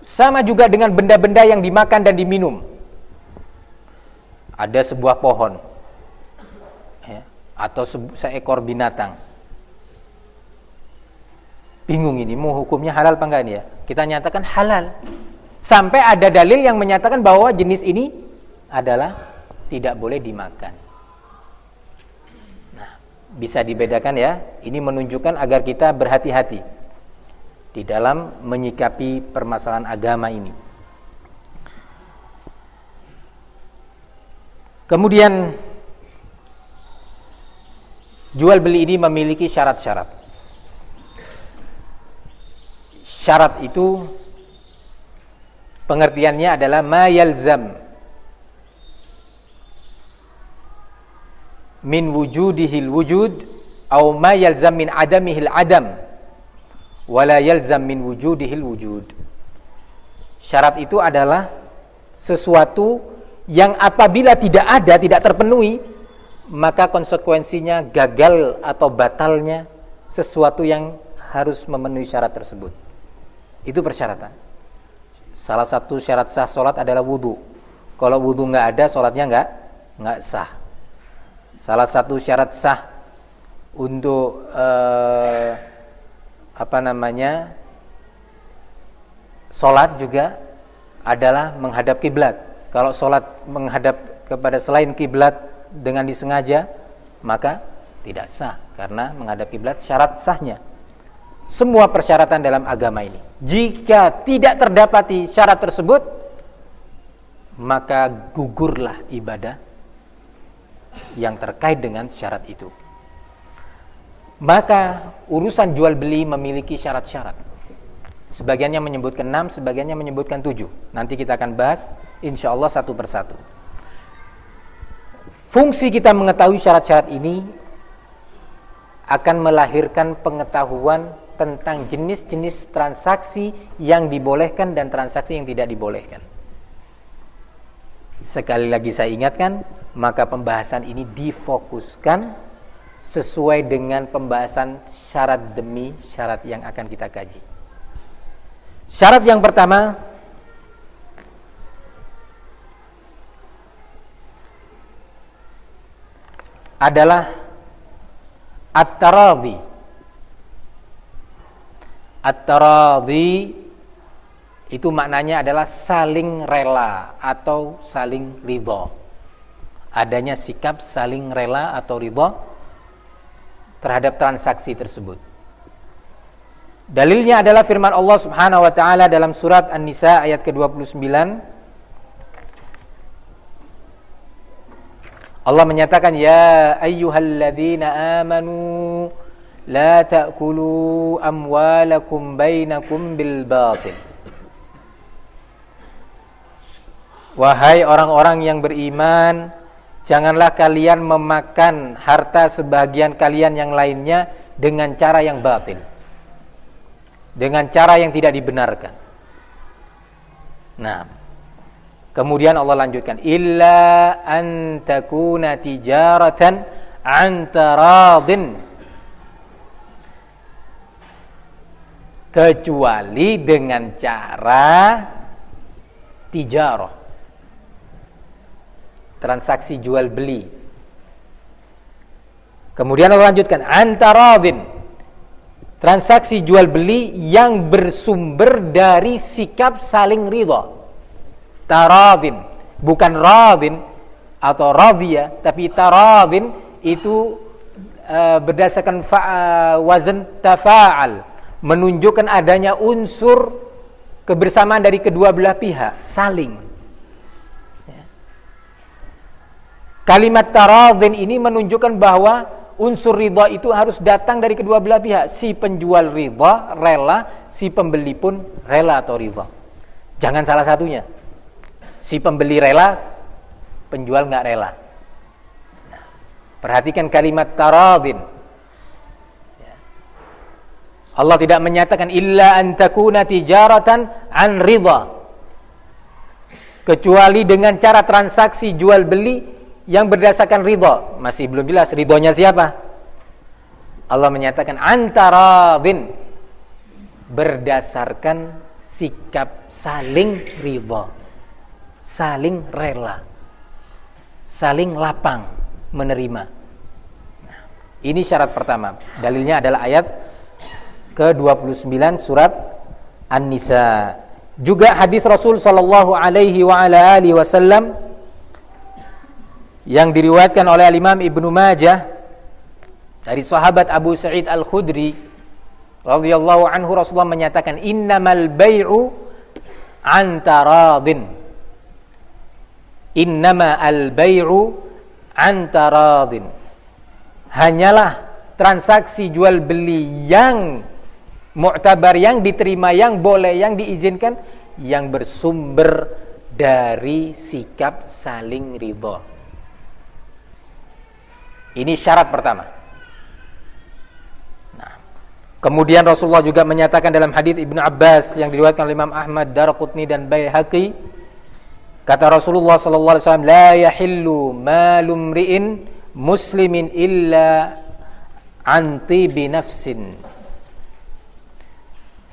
Sama juga dengan benda-benda yang dimakan dan diminum. Ada sebuah pohon, ya, atau seekor binatang. Bingung ini mau hukumnya halal apa enggak ini ya? Kita nyatakan halal. Sampai ada dalil yang menyatakan bahwa jenis ini adalah tidak boleh dimakan. Nah, bisa dibedakan ya. Ini menunjukkan agar kita berhati-hati di dalam menyikapi permasalahan agama ini. Kemudian jual beli ini memiliki syarat-syarat. Syarat itu pengertiannya adalah ma yalzam min wujudihil wujud atau ma yalzam min adamihil adam wala yalzam min wujudihil wujud. Syarat itu adalah sesuatu yang apabila tidak ada, tidak terpenuhi, maka konsekuensinya gagal atau batalnya sesuatu yang harus memenuhi syarat tersebut. Itu persyaratan. Salah satu syarat sah sholat adalah wudu. Kalau wudu nggak ada, sholatnya nggak sah. Salah satu syarat sah untuk sholat juga adalah menghadap kiblat. Kalau sholat menghadap kepada selain kiblat dengan disengaja, maka tidak sah karena menghadap kiblat syarat sahnya. Semua persyaratan dalam agama ini, jika tidak terdapati syarat tersebut, maka gugurlah ibadah yang terkait dengan syarat itu. Maka urusan jual beli memiliki syarat-syarat. Sebagiannya menyebutkan 6, sebagiannya menyebutkan 7. Nanti kita akan bahas insyaallah satu persatu. Fungsi kita mengetahui syarat-syarat ini akan melahirkan pengetahuan tentang jenis-jenis transaksi yang dibolehkan dan transaksi yang tidak dibolehkan. Sekali lagi saya ingatkan, maka pembahasan ini difokuskan sesuai dengan pembahasan syarat demi syarat yang akan kita kaji. Syarat yang pertama adalah at-taradhi. At-taradhi itu maknanya adalah saling rela atau saling ridha. Adanya sikap saling rela atau ridha terhadap transaksi tersebut. Dalilnya adalah firman Allah Subhanahu wa taala dalam surat An-Nisa ayat ke-29. Allah menyatakan, ya ayyuhalladzina amanu la ta'kulu amwalakum bainakum bil batil. Wahai orang-orang yang beriman, janganlah kalian memakan harta sebagian kalian yang lainnya dengan cara yang batil, dengan cara yang tidak dibenarkan. Nah, kemudian Allah lanjutkan, illa an takuna tijaratan an taradin, kecuali dengan cara tijarah, transaksi jual beli. Kemudian Allah lanjutkan, an taradin, transaksi jual beli yang bersumber dari sikap saling ridha. Taradin, bukan radin atau radhiya, tapi taradin itu berdasarkan wazn tafa'al, menunjukkan adanya unsur kebersamaan dari kedua belah pihak, saling. Kalimat taradin ini menunjukkan bahwa unsur ridha itu harus datang dari kedua belah pihak. Si penjual ridha, rela, si pembeli pun rela atau ridha. Jangan salah satunya. Si pembeli rela, penjual nggak rela. Nah, perhatikan kalimat taradin. Allah tidak menyatakan illa an takuna tijaratan an ridha, kecuali dengan cara transaksi jual beli yang berdasarkan ridha. Masih belum jelas ridhonya siapa. Allah menyatakan antaradin, berdasarkan sikap saling ridha, saling rela, saling lapang menerima. Nah, ini syarat pertama. Dalilnya adalah ayat ke-29 surat An-Nisa. Juga hadis Rasul sallallahu alaihi wa ala alihi wasallam yang diriwayatkan oleh Imam Ibnu Majah dari sahabat Abu Sa'id Al-Khudri radhiyallahu anhu, Rasulullah menyatakan innamal bai'u an taradin. Innama al-bai'u an taradin. Hanyalah transaksi jual beli yang mu'tabar, yang diterima, yang boleh, yang diizinkan, yang bersumber dari sikap saling ridha. Ini syarat pertama. Nah, kemudian Rasulullah juga menyatakan dalam hadits Ibnu Abbas yang diriwayatkan oleh Imam Ahmad, Daraqutni dan Baihaqi, kata Rasulullah sallallahu alaihi wasallam, la yahillu malum ri'in muslimin illa an tibi nafsin.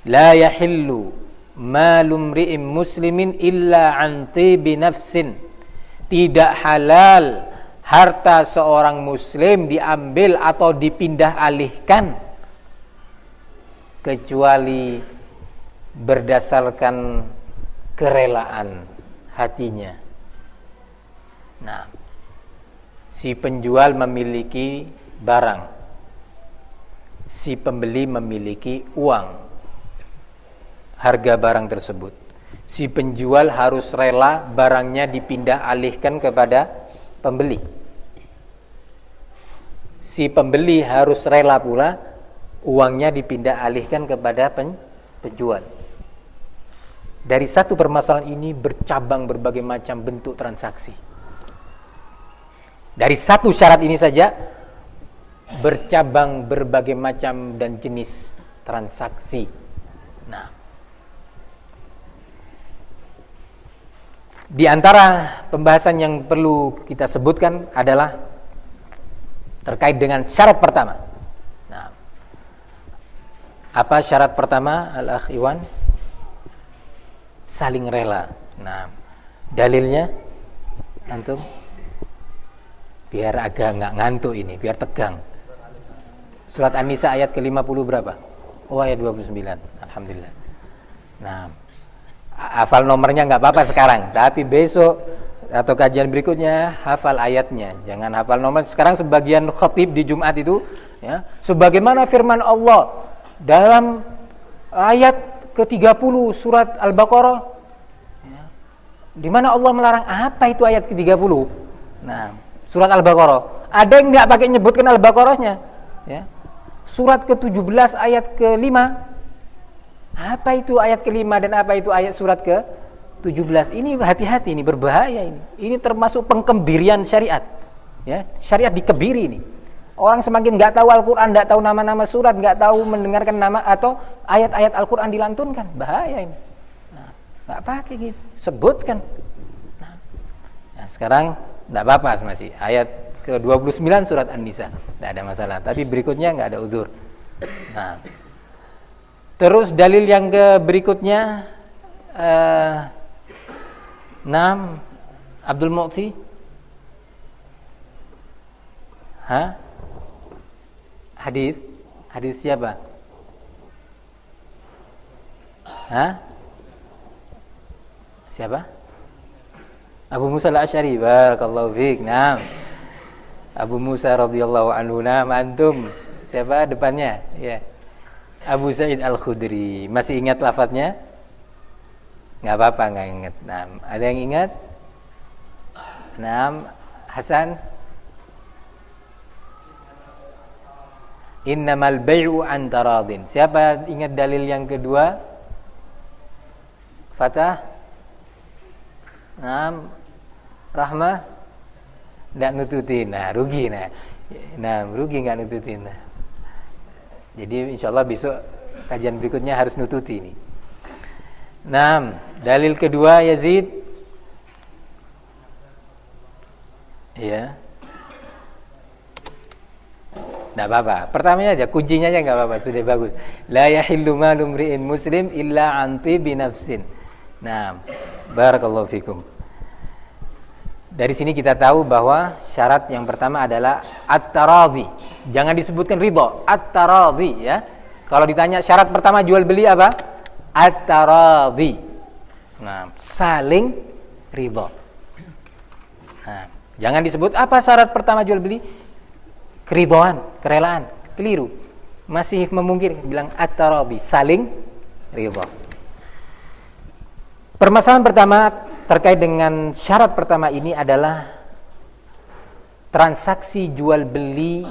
La yahillu malum ri'in muslimin illa an tibi nafsin. Tidak halal harta seorang muslim diambil atau dipindah alihkan kecuali berdasarkan kerelaan hatinya. Nah, si penjual memiliki barang, si pembeli memiliki uang, harga barang tersebut. Si penjual harus rela barangnya dipindah alihkan kepada pembeli. Si pembeli harus rela pula uangnya dipindah alihkan kepada penjual. Dari satu permasalahan ini bercabang berbagai macam bentuk transaksi. Dari satu syarat ini saja bercabang berbagai macam dan jenis transaksi. Nah, di antara pembahasan yang perlu kita sebutkan adalah terkait dengan syarat pertama. Nah, apa syarat pertama, Al-Akh Iwan? Saling rela. Nah, dalilnya antum biar agak nggak ngantuk ini, biar tegang. Surat An-Nisa ayat ke-50 berapa? Oh, ayat 29. Alhamdulillah. Nah, hafal nomornya nggak apa-apa sekarang, tapi besok atau kajian berikutnya hafal ayatnya. Jangan hafal nomor. Sekarang sebagian khatib di Jumat itu ya, sebagaimana firman Allah dalam ayat ke-30 surat Al-Baqarah, ya, di mana Allah melarang. Apa itu ayat ke-30? Nah, surat Al-Baqarah. Ada yang nggak pakai nyebutkan Al-Baqarahnya, ya. Surat ke-17 ayat ke-5. Apa itu ayat ke-5 dan apa itu ayat surat ke-17? Ini hati-hati, ini berbahaya ini. Ini termasuk pengkebirian syariat. Ya, syariat dikebiri ini. Orang semakin nggak tahu Al-Quran, nggak tahu nama-nama surat, nggak tahu mendengarkan nama atau ayat-ayat Al-Quran dilantunkan, bahaya ini. Nah, nggak pakai gitu, sebutkan. Nah, sekarang nggak apa-apa masih ayat ke-29 surat An-Nisa, nggak ada masalah. Tapi berikutnya nggak ada uzur. Nah, terus dalil yang berikutnya, 6 Abdul Mu'ti, Hadis siapa? Siapa? Abu Musa al-Asy'ari, barakallahu fiik. Naam. Abu Musa radhiyallahu anhu. Naam, antum. Siapa depannya? Ya. Abu Sa'id Al-Khudri. Masih ingat lafadznya? Enggak apa-apa, enggak ingat. Naam. Ada yang ingat? Naam, Hasan. Innamal bai'u an taradin. Siapa ingat dalil yang kedua? Fatah? Naam. Rahmah? Nggak nututin. Nah, rugi. Nah, rugi nggak nututin. Nah. Jadi insyaallah besok kajian berikutnya harus nututi ini. Naam. Dalil kedua Yazid. Iya. Nggak apa-apa. Pertamanya aja, kuncinya aja nggak apa-apa, sudah bagus. La yahillu malu mri'in muslim illa an tibi nafsin. Nah, barakallahu fikum. Dari sini kita tahu bahwa syarat yang pertama adalah at-taradhi. Jangan disebutkan ridha, at-taradhi ya. Kalau ditanya syarat pertama jual beli apa? At-taradhi. Nah, saling ridha. Nah, jangan disebut apa syarat pertama jual beli? Keridhaan, kerelaan, keliru. Masih memungkinkan bilang at-taradhi, saling ridha. Permasalahan pertama terkait dengan syarat pertama ini adalah transaksi jual beli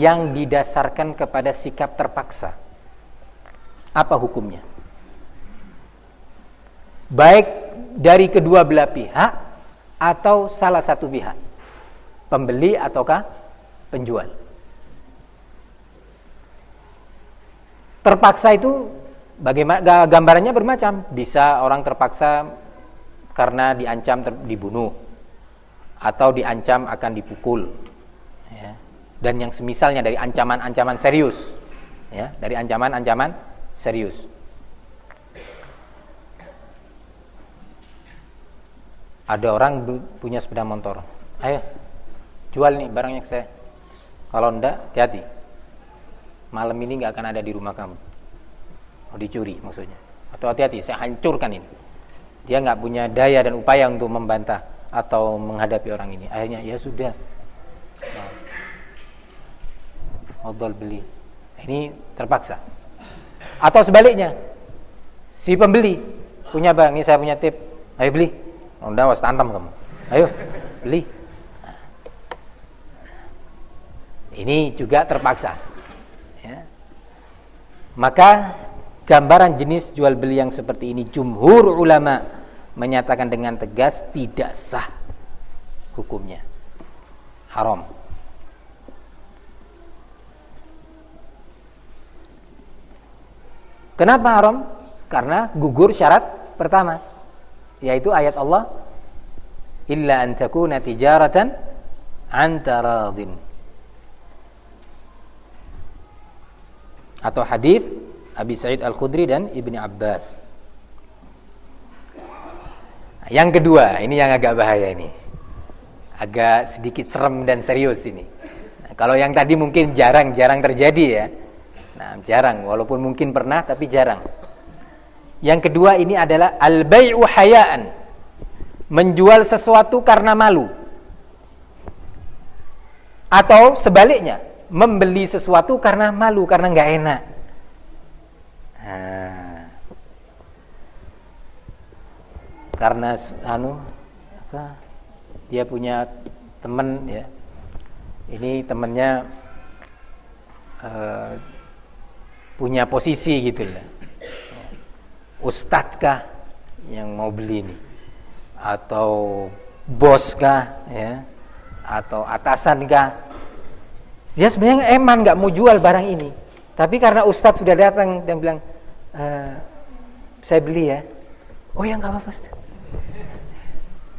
yang didasarkan kepada sikap terpaksa. Apa hukumnya? Baik dari kedua belah pihak atau salah satu pihak, pembeli ataukah penjual. Terpaksa itu bagaimana? Gambarannya bermacam. Bisa orang terpaksa karena diancam dibunuh atau diancam akan dipukul, ya. Dan yang semisalnya dari ancaman-ancaman serius, ya, dari ancaman-ancaman serius. Ada orang punya sepeda motor, ayo jual nih barangnya ke saya. Kalau enggak, hati-hati. Malam ini enggak akan ada di rumah kamu. Mau dicuri maksudnya. Atau hati-hati, saya hancurkan ini. Dia enggak punya daya dan upaya untuk membantah atau menghadapi orang ini. Akhirnya, ya sudah. Odol beli. Ini terpaksa. Atau sebaliknya, si pembeli punya barang, ini saya punya tip. Ayo beli. Oh, enggak, was tantam kamu. Ayo, beli. Ini juga terpaksa, ya. Maka gambaran jenis jual beli yang seperti ini jumhur ulama menyatakan dengan tegas tidak sah hukumnya, haram. Kenapa haram? Karena gugur syarat pertama, yaitu ayat Allah, illa an takuna tijaratan an taradin. Atau hadis Abi Sa'id Al-Khudri dan Ibni Abbas. Yang kedua, ini yang agak bahaya ini. Agak sedikit serem dan serius ini. Nah, kalau yang tadi mungkin jarang terjadi ya. Nah, jarang, walaupun mungkin pernah tapi jarang. Yang kedua ini adalah al-bai'u hayaan. Menjual sesuatu karena malu. Atau sebaliknya, membeli sesuatu karena malu, karena enggak enak. karena dia punya teman ya, ini temannya punya posisi gitu ya, ustadz kah yang mau beli ini, atau bos kah ya, atau atasan kah. Dia sebenarnya eman nggak mau jual barang ini, tapi karena ustadz sudah datang dan bilang saya beli ya, oh ya nggak apa-apa ustadz,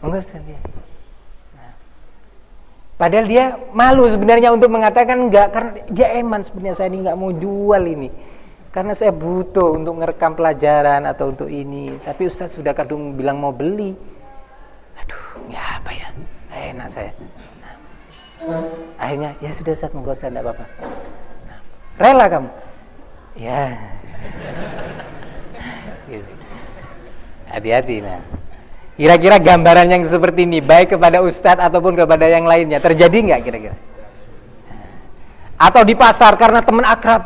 enggak ustadz ya. Padahal dia malu sebenarnya untuk mengatakan enggak, karena dia eman sebenarnya, saya ini enggak mau jual ini karena saya butuh untuk ngerekam pelajaran atau untuk ini, tapi ustaz sudah kadung bilang mau beli. Aduh, ya apa ya, enak saya. Akhirnya ya sudah ustaz, monggo ustaz, enggak apa-apa. Rela kamu? Ya. Gitu. Hati-hati nah. Kira-kira gambaran yang seperti ini baik kepada ustadz ataupun kepada yang lainnya terjadi nggak kira-kira? Atau di pasar karena teman akrab,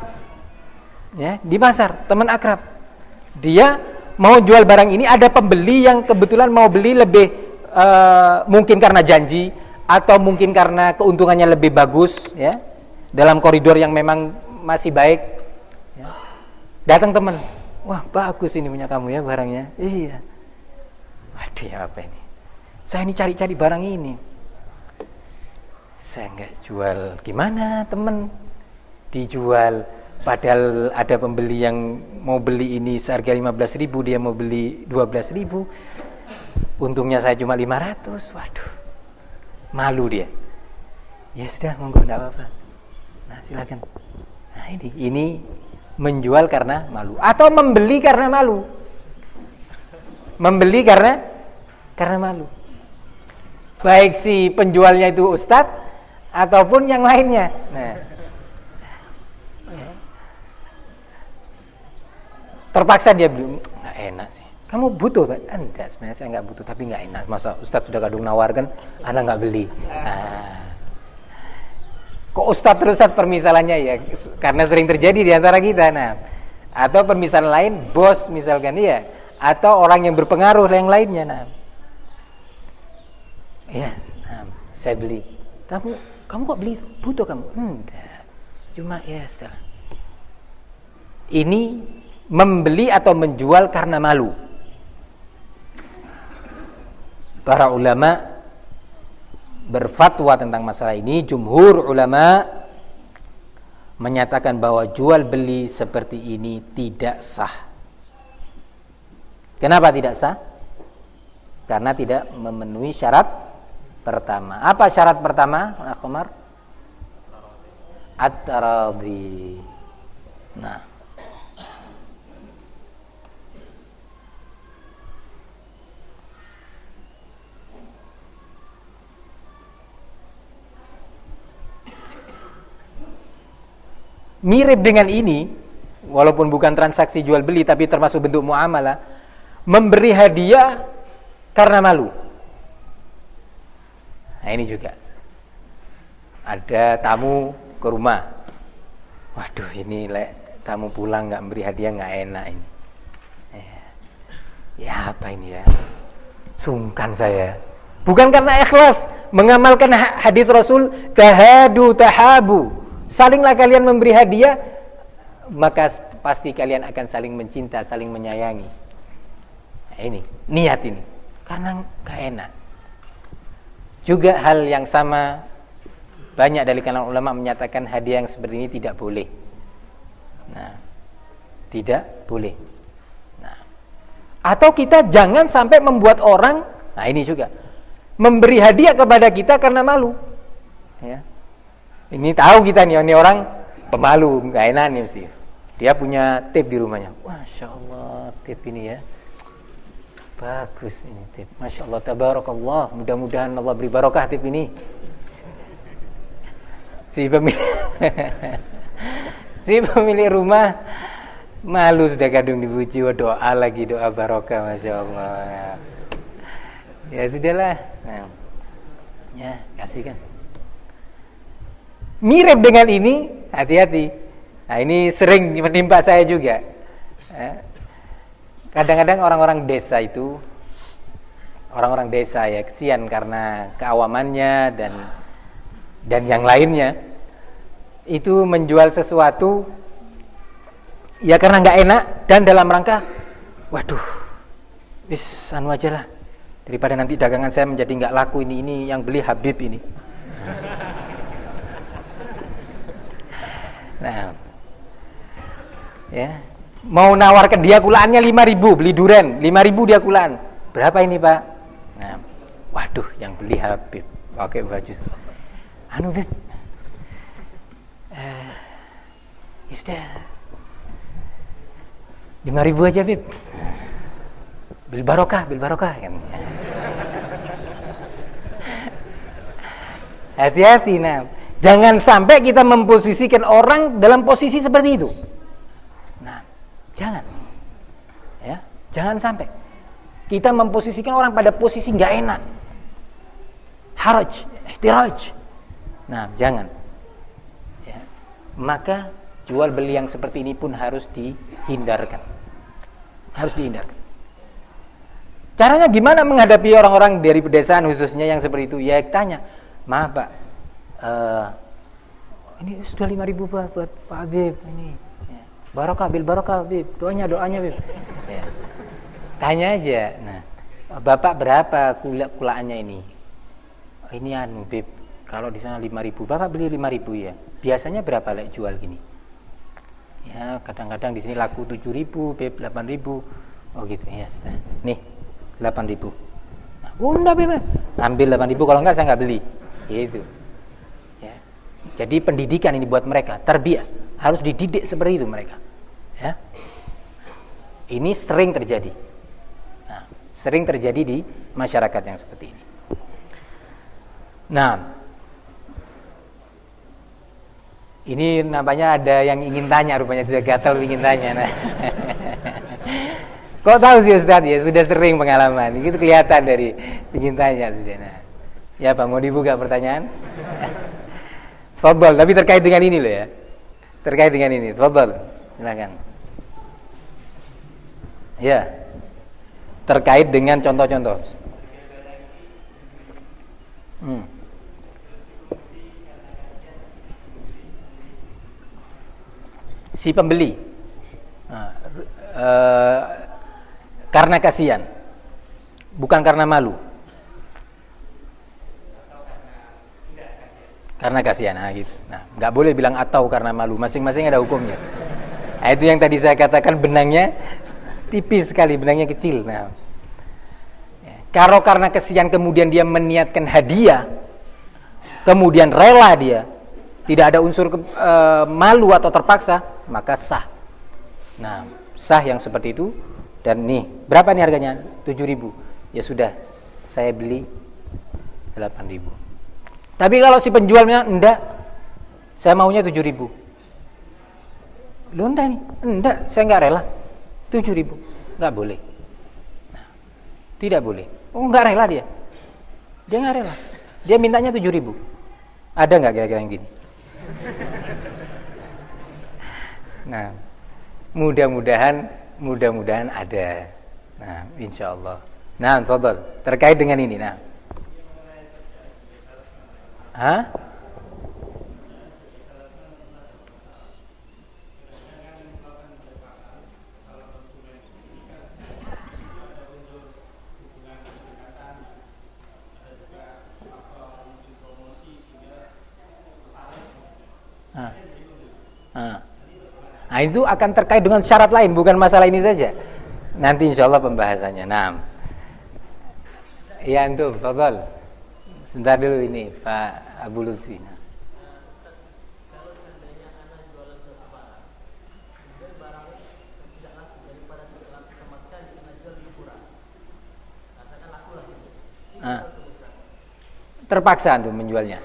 ya di pasar teman akrab, dia mau jual barang ini, ada pembeli yang kebetulan mau beli lebih mungkin karena janji atau mungkin karena keuntungannya lebih bagus, ya dalam koridor yang memang masih baik. Ya. Datang teman, wah bagus ini punya kamu ya barangnya, iya. Waduh ya apa ini, saya ini cari-cari barang ini, saya nggak jual, gimana temen dijual, padahal ada pembeli yang mau beli ini seharga 15.000, dia mau beli 12.000, untungnya saya cuma 500, waduh malu dia. Ya sudah monggo enggak apa-apa, nah silakan. Nah ini menjual karena malu atau membeli karena malu. Membeli karena malu. Baik si penjualnya itu ustadz ataupun yang lainnya. Nah, terpaksa dia beli, nggak enak sih. Kamu butuh, Pak? Enggak, sebenarnya saya nggak butuh, tapi nggak enak. Masa ustadz sudah kadung nawarkan, Anda nggak beli. Nah, kok ustadz terus permisalannya ya? Karena sering terjadi di antara kita. Nah, atau permisalan lain, bos misalkan ya. Atau orang yang berpengaruh yang lainnya. Nah, yes, saya beli. Kamu kok beli? Butuh kamu? Enggak. Cuma ya setelah. Ini membeli atau menjual karena malu. Para ulama berfatwa tentang masalah ini. Jumhur ulama menyatakan bahwa jual beli seperti ini tidak sah. Kenapa tidak sah? Karena tidak memenuhi syarat pertama. Apa syarat pertama, Akhmar? At-taradhi. Nah, mirip dengan ini, walaupun bukan transaksi jual beli tapi termasuk bentuk muamalah. Memberi hadiah karena malu. Nah ini juga. Ada tamu ke rumah. Waduh ini tamu pulang nggak memberi hadiah nggak enak ini. Ya apa ini ya? Sungkan saya. Bukan karena ikhlas mengamalkan hadis Rasul, tahadu tahabu. Salinglah kalian memberi hadiah, maka pasti kalian akan saling mencinta, saling menyayangi. Nah, ini niat ini karena gak enak. Juga hal yang sama, banyak dari kalangan ulama menyatakan hadiah yang seperti ini tidak boleh. Nah, tidak boleh. Nah, atau kita jangan sampai membuat orang, nah ini juga memberi hadiah kepada kita karena malu. Ya, ini tahu kita nih, ini orang pemalu, gak enak nih mesti. Dia punya tip di rumahnya. Masya Allah, tip ini ya. Bagus ini tip. Masya Allah, tabarakallah. Mudah-mudahan Allah beri barokah tip ini. Si pemilik rumah malu sudah kadung dipuji, doa lagi, doa barokah, Masya Allah. Ya sudahlah. Nah, ya kasih kan. Mirip dengan ini, hati-hati. Nah ini sering menimpa saya juga. Kadang-kadang orang-orang desa itu orang-orang desa ya, kesian karena keawamannya dan yang lainnya itu menjual sesuatu ya karena nggak enak dan dalam rangka waduh wis anu aja lah daripada nanti dagangan saya menjadi nggak laku, ini yang beli Habib ini. Nah ya, mau nawar ke dia kulaannya 5.000, beli duren 5.000 dia kulaan, berapa ini Pak? Nah, waduh yang beli Habib pakai baju anu Beb, sudah 5.000 aja Beb, bil barokah kan. Hati-hati, nah jangan sampai kita memposisikan orang dalam posisi seperti itu. Nah, jangan ya, jangan sampai kita memposisikan orang pada posisi nggak enak, haraj, ihtiraj. Nah, jangan ya. Maka jual beli yang seperti ini pun harus dihindarkan. Harus dihindarkan. Caranya gimana menghadapi orang-orang dari pedesaan khususnya yang seperti itu? Ya tanya, maaf Pak, ini sudah 5.000 Pak buat Pak Habib ini. Ya. Barokah, bil barokah Habib, doanya Habib. Ya. Tanya aja. Nah, Bapak berapa kulaannya ini? Ini anu Bib, kalau di sana 5.000, Bapak beli 5.000 ya. Biasanya berapa lek jual gini? Ya, kadang-kadang di sini laku 7.000, Bib 8.000. Oh gitu ya. Nih, 8.000. Nah, udah Bib, ambil 8.000, kalau enggak saya enggak beli. Gitu. Ya. Jadi pendidikan ini buat mereka, tarbiyah, harus dididik seperti itu mereka. Ya. Ini sering terjadi. Nah, sering terjadi di masyarakat yang seperti ini. Nah, ini nampaknya ada yang ingin tanya, rupanya sudah gatal ingin tanya. Nah. Kok tahu sih Ustaz ya, sudah sering pengalaman. Itu kelihatan dari ingin tanya sudah. Nah. Ya Pak, mau dibuka pertanyaan? Tafadhol, tapi terkait dengan ini loh ya. Terkait dengan ini, tafadhol. Silakan. Ya. Terkait dengan contoh-contoh. Si pembeli karena kasihan, bukan karena malu. Karena kasihan, nah gitu. Nah, nggak boleh bilang atau karena malu, masing-masing ada hukumnya. Nah, itu yang tadi saya katakan, benangnya tipis sekali, benangnya kecil. Nah, ya. Kalau karena kasihan kemudian dia meniatkan hadiah, kemudian rela dia, tidak ada unsur malu atau terpaksa, maka sah. Nah, sah yang seperti itu. Dan nih, berapa nih harganya? 7.000. Ya sudah, saya beli 8.000. Tapi kalau si penjualnya enggak, saya maunya 7.000. Loh enggak nih, enggak, saya enggak rela. 7.000, enggak boleh. Nah, tidak boleh. Oh, enggak rela dia. Dia enggak rela. Dia mintanya 7.000. Ada enggak kira-kira yang gini? Nah, mudah-mudahan ada. Nah, insyaallah. Nah, tafadhol. Terkait dengan ini, nah. Hah? Nah, itu akan terkait dengan syarat lain, bukan masalah ini saja. Nanti insyaallah pembahasannya. Nah, ya antum, tafadhol. Sebentar dulu ini Pak Abu Lutfi. Terpaksa antum menjualnya.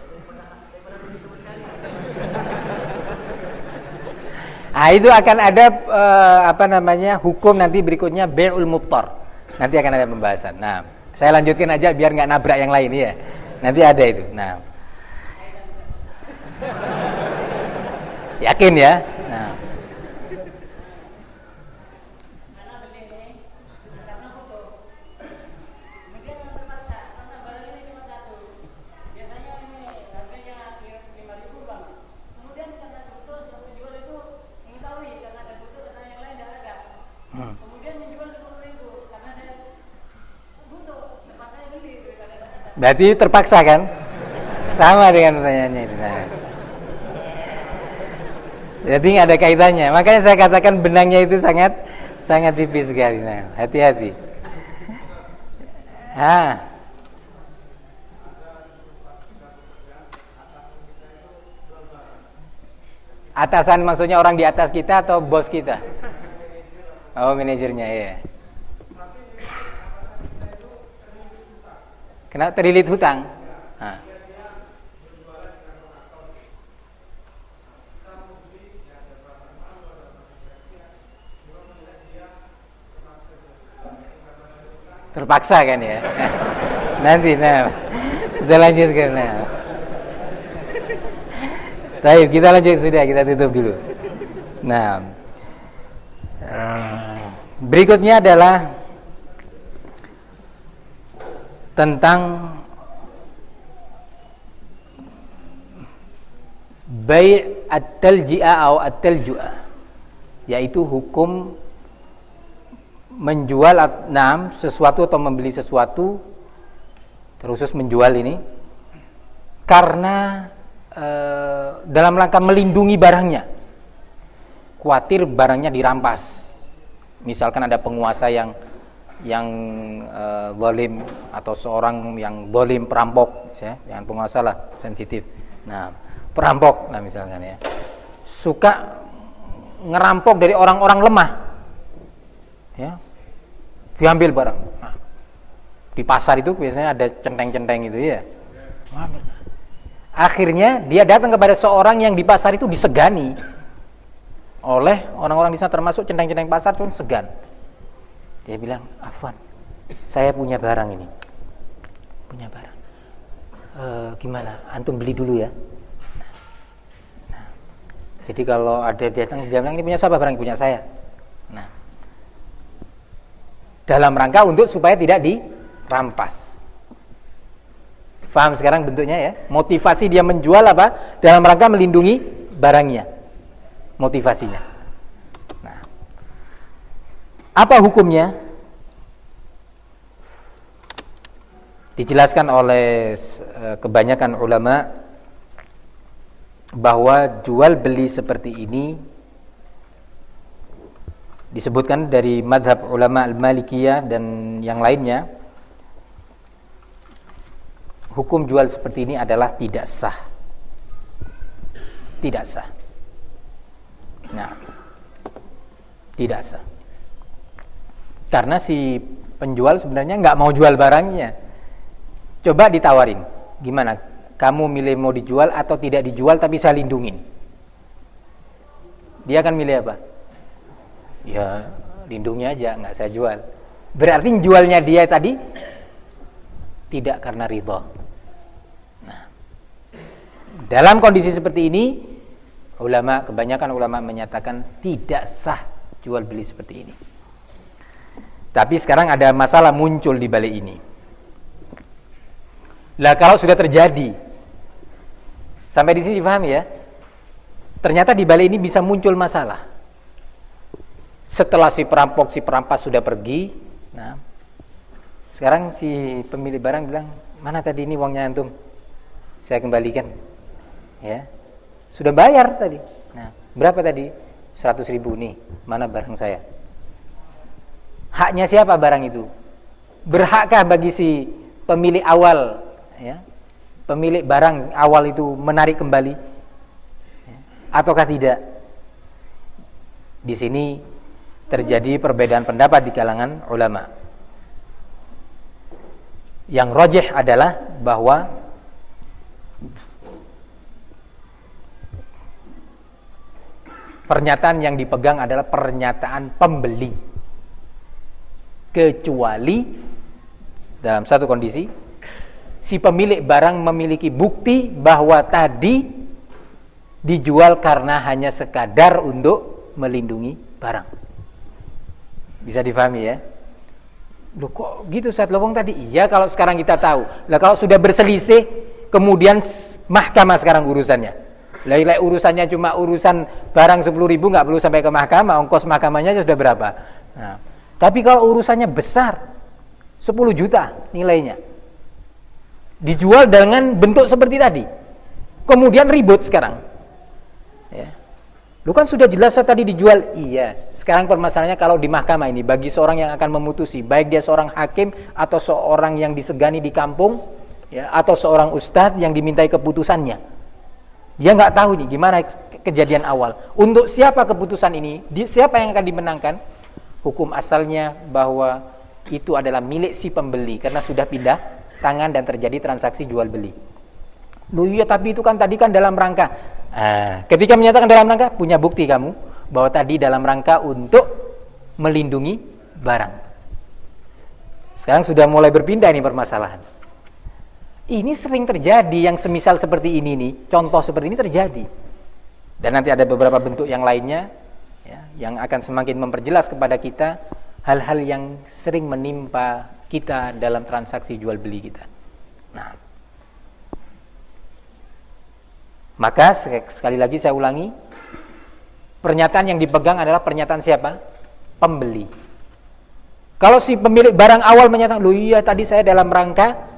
Nah, itu akan ada hukum nanti berikutnya, bai'ul mubtar. Nanti akan ada pembahasan. Nah, saya lanjutkan aja biar nggak nabrak yang lain ya. Nanti ada itu. Nah, yakin ya. Nah, Berarti terpaksa kan? Sama dengan pertanyaannya itu. Nah. Jadi nggak ada kaitannya. Makanya saya katakan benangnya itu sangat tipis sekali. Nah, hati-hati. Atasan maksudnya orang di atas kita atau bos kita? Oh, manajernya ya. Kena terlilit hutang. Terpaksa kan ya. Nanti kita lanjutkan. Baik, kita lanjut sudah, kita tutup dulu. Nah, berikutnya adalah tentang bai' at-talji'a atau at-taljua, yaitu hukum menjual sesuatu atau membeli sesuatu, terkhusus menjual ini karena dalam rangka melindungi barangnya, khawatir barangnya dirampas. Misalkan ada penguasa yang zalim atau seorang yang zalim, perampok, ya, yang penguasa lah, sensitif. Nah, perampok, misalkan ya, suka ngerampok dari orang-orang lemah, ya, diambil barang. Nah, di pasar itu biasanya ada centeng-centeng itu ya. Akhirnya dia datang kepada seorang yang di pasar itu disegani oleh orang-orang di sana, termasuk centeng-centeng pasar pun segan. Dia bilang, "Afwan, saya punya barang ini. Punya barang. Gimana? Antum beli dulu ya." Nah, jadi kalau ada datang, dia bilang, "Ini punya siapa barang? Punya saya." Nah, dalam rangka untuk supaya tidak dirampas. Paham sekarang bentuknya ya? Motivasi dia menjual apa? Dalam rangka melindungi barangnya. Motivasinya. Nah, apa hukumnya? Dijelaskan oleh kebanyakan ulama bahwa jual beli seperti ini disebutkan dari mazhab ulama al-Malikiyah dan yang lainnya. Hukum jual seperti ini adalah tidak sah. Tidak sah. Nah, tidak sah. Karena si penjual sebenarnya nggak mau jual barangnya. Coba ditawarin, gimana? Kamu milih mau dijual atau tidak dijual tapi saya lindungin? Dia akan milih apa? Ya, lindungi aja, nggak saya jual. Berarti jualnya dia tadi tidak karena ridha. Nah, dalam kondisi seperti ini, kebanyakan ulama menyatakan tidak sah jual beli seperti ini. Tapi sekarang ada masalah muncul di balik ini. Lah kalau sudah terjadi, sampai di sini dipahami ya? Ternyata di balik ini bisa muncul masalah. Setelah si perampok, si perampas sudah pergi, nah, sekarang si pemilik barang bilang, "Mana tadi ini uangnya antum? Saya kembalikan." Ya. Sudah bayar tadi. Nah, berapa tadi? 100.000 nih. Mana barang saya? Haknya siapa barang itu? Berhakkah bagi si pemilik awal, ya? Pemilik barang awal itu menarik kembali? Ya. Ataukah tidak? Di sini terjadi perbedaan pendapat di kalangan ulama. Yang rajih adalah bahwa pernyataan yang dipegang adalah pernyataan pembeli, kecuali dalam satu kondisi si pemilik barang memiliki bukti bahwa tadi dijual karena hanya sekadar untuk melindungi barang. Bisa difahami ya? Loh kok gitu Ustaz Lowong tadi? Iya, kalau sekarang kita tahu. Lah kalau sudah berselisih, kemudian mahkamah sekarang urusannya. Lah urusannya cuma urusan barang 10.000, nggak perlu sampai ke mahkamah, ongkos mahkamahnya sudah berapa. Nah, tapi kalau urusannya besar, 10 juta nilainya. dijual dengan bentuk seperti tadi. Kemudian ribut sekarang. Ya. Lu kan sudah jelas tadi dijual. Iya. Sekarang permasalahannya kalau di mahkamah ini bagi seorang yang akan memutusi, baik dia seorang hakim atau seorang yang disegani di kampung, ya, atau seorang ustadz yang dimintai keputusannya. Dia nggak tahu nih gimana kejadian awal. Untuk siapa keputusan ini? Siapa yang akan dimenangkan? Hukum asalnya bahwa itu adalah milik si pembeli karena sudah pindah tangan dan terjadi transaksi jual beli. Loh iya, tapi itu kan tadi kan dalam rangka. Ketika menyatakan dalam rangka, punya bukti kamu bahwa tadi dalam rangka untuk melindungi barang. Sekarang sudah mulai berpindah ini permasalahan. Ini sering terjadi yang semisal seperti ini nih, contoh seperti ini terjadi. Dan nanti ada beberapa bentuk yang lainnya, ya, yang akan semakin memperjelas kepada kita hal-hal yang sering menimpa kita dalam transaksi jual beli kita. Nah, maka sekali lagi saya ulangi, pernyataan yang dipegang adalah pernyataan siapa? Pembeli. Kalau si pemilik barang awal menyatakan, loh iya tadi saya dalam rangka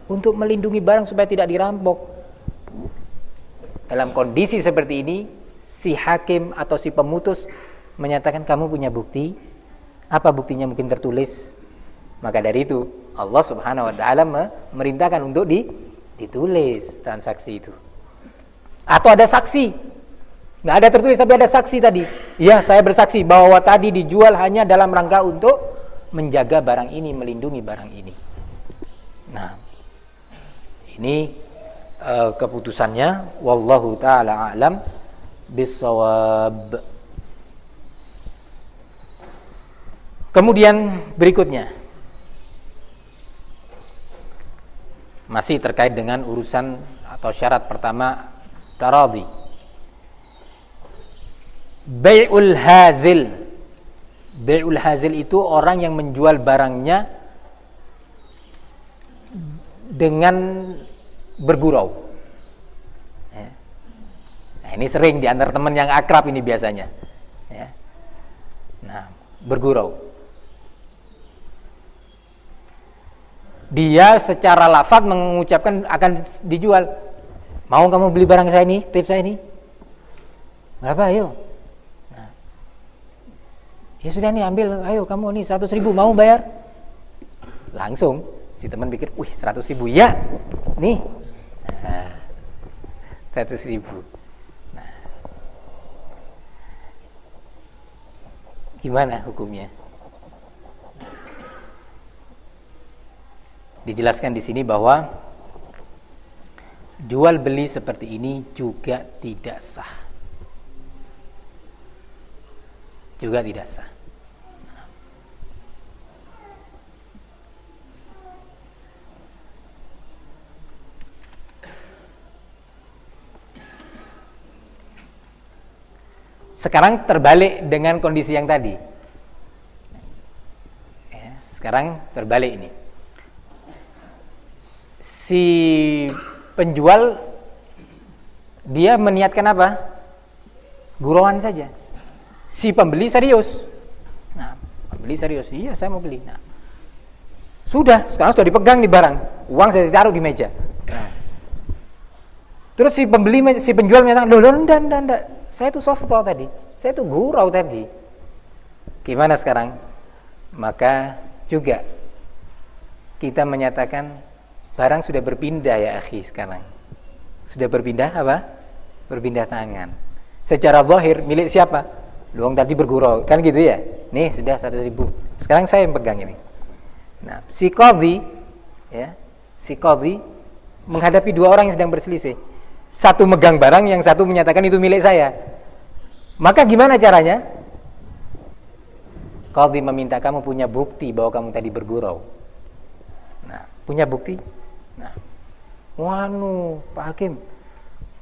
untuk melindungi barang supaya tidak dirampok. Dalam kondisi seperti ini, si hakim atau si pemutus menyatakan kamu punya bukti. Apa buktinya? Mungkin tertulis. Maka dari itu Allah Subhanahu wa taala memerintahkan untuk ditulis transaksi itu. Atau ada saksi. Nggak ada tertulis tapi ada saksi tadi. Ya, saya bersaksi bahwa tadi dijual hanya dalam rangka untuk menjaga barang ini, melindungi barang ini. Nah, ini keputusannya wallahu taala a'lam bissawab. Kemudian berikutnya masih terkait dengan urusan atau syarat pertama taradhi. Bai'ul hazil. Bai'ul hazil itu orang yang menjual barangnya dengan bergurau. Nah, ini sering di antara teman yang akrab ini biasanya. Ya. Nah, bergurau. Dia secara lafaz mengucapkan akan dijual. Mau kamu beli barang saya ini, tip saya ini? Berapa? Ayo. Nah. Ya sudah nih ambil, ayo kamu nih 100.000 mau bayar? Langsung si teman pikir, wih 100.000 ya, nih, nah, 100.000. Nah, gimana hukumnya? Dijelaskan di sini bahwa jual beli seperti ini juga tidak sah. Juga tidak sah. Sekarang terbalik dengan kondisi yang tadi. Ya, sekarang terbalik ini. Si penjual dia meniatkan apa? Gurauan saja. Si pembeli serius. Nah, pembeli serius. Iya, saya mau beli. Nah, sekarang sudah dipegang di barang. Uang saya ditaruh di meja. Nah. Terus si penjual menyatakan, loh, enggak. Saya itu soft tadi. Saya itu gurau tadi. Gimana sekarang? Maka juga kita menyatakan barang sudah berpindah ya akhi sekarang. Sudah berpindah apa? Berpindah tangan. Secara zahir milik siapa? Luang tadi bergurau, kan gitu ya? Nih sudah 100.000. Sekarang saya yang pegang ini. Nah, si qadhi menghadapi dua orang yang sedang berselisih. Satu megang barang, yang satu menyatakan itu milik saya. Maka gimana caranya? Qadhi meminta kamu punya bukti bahwa kamu tadi bergurau. Nah, punya bukti? Nah, Pak Hakim,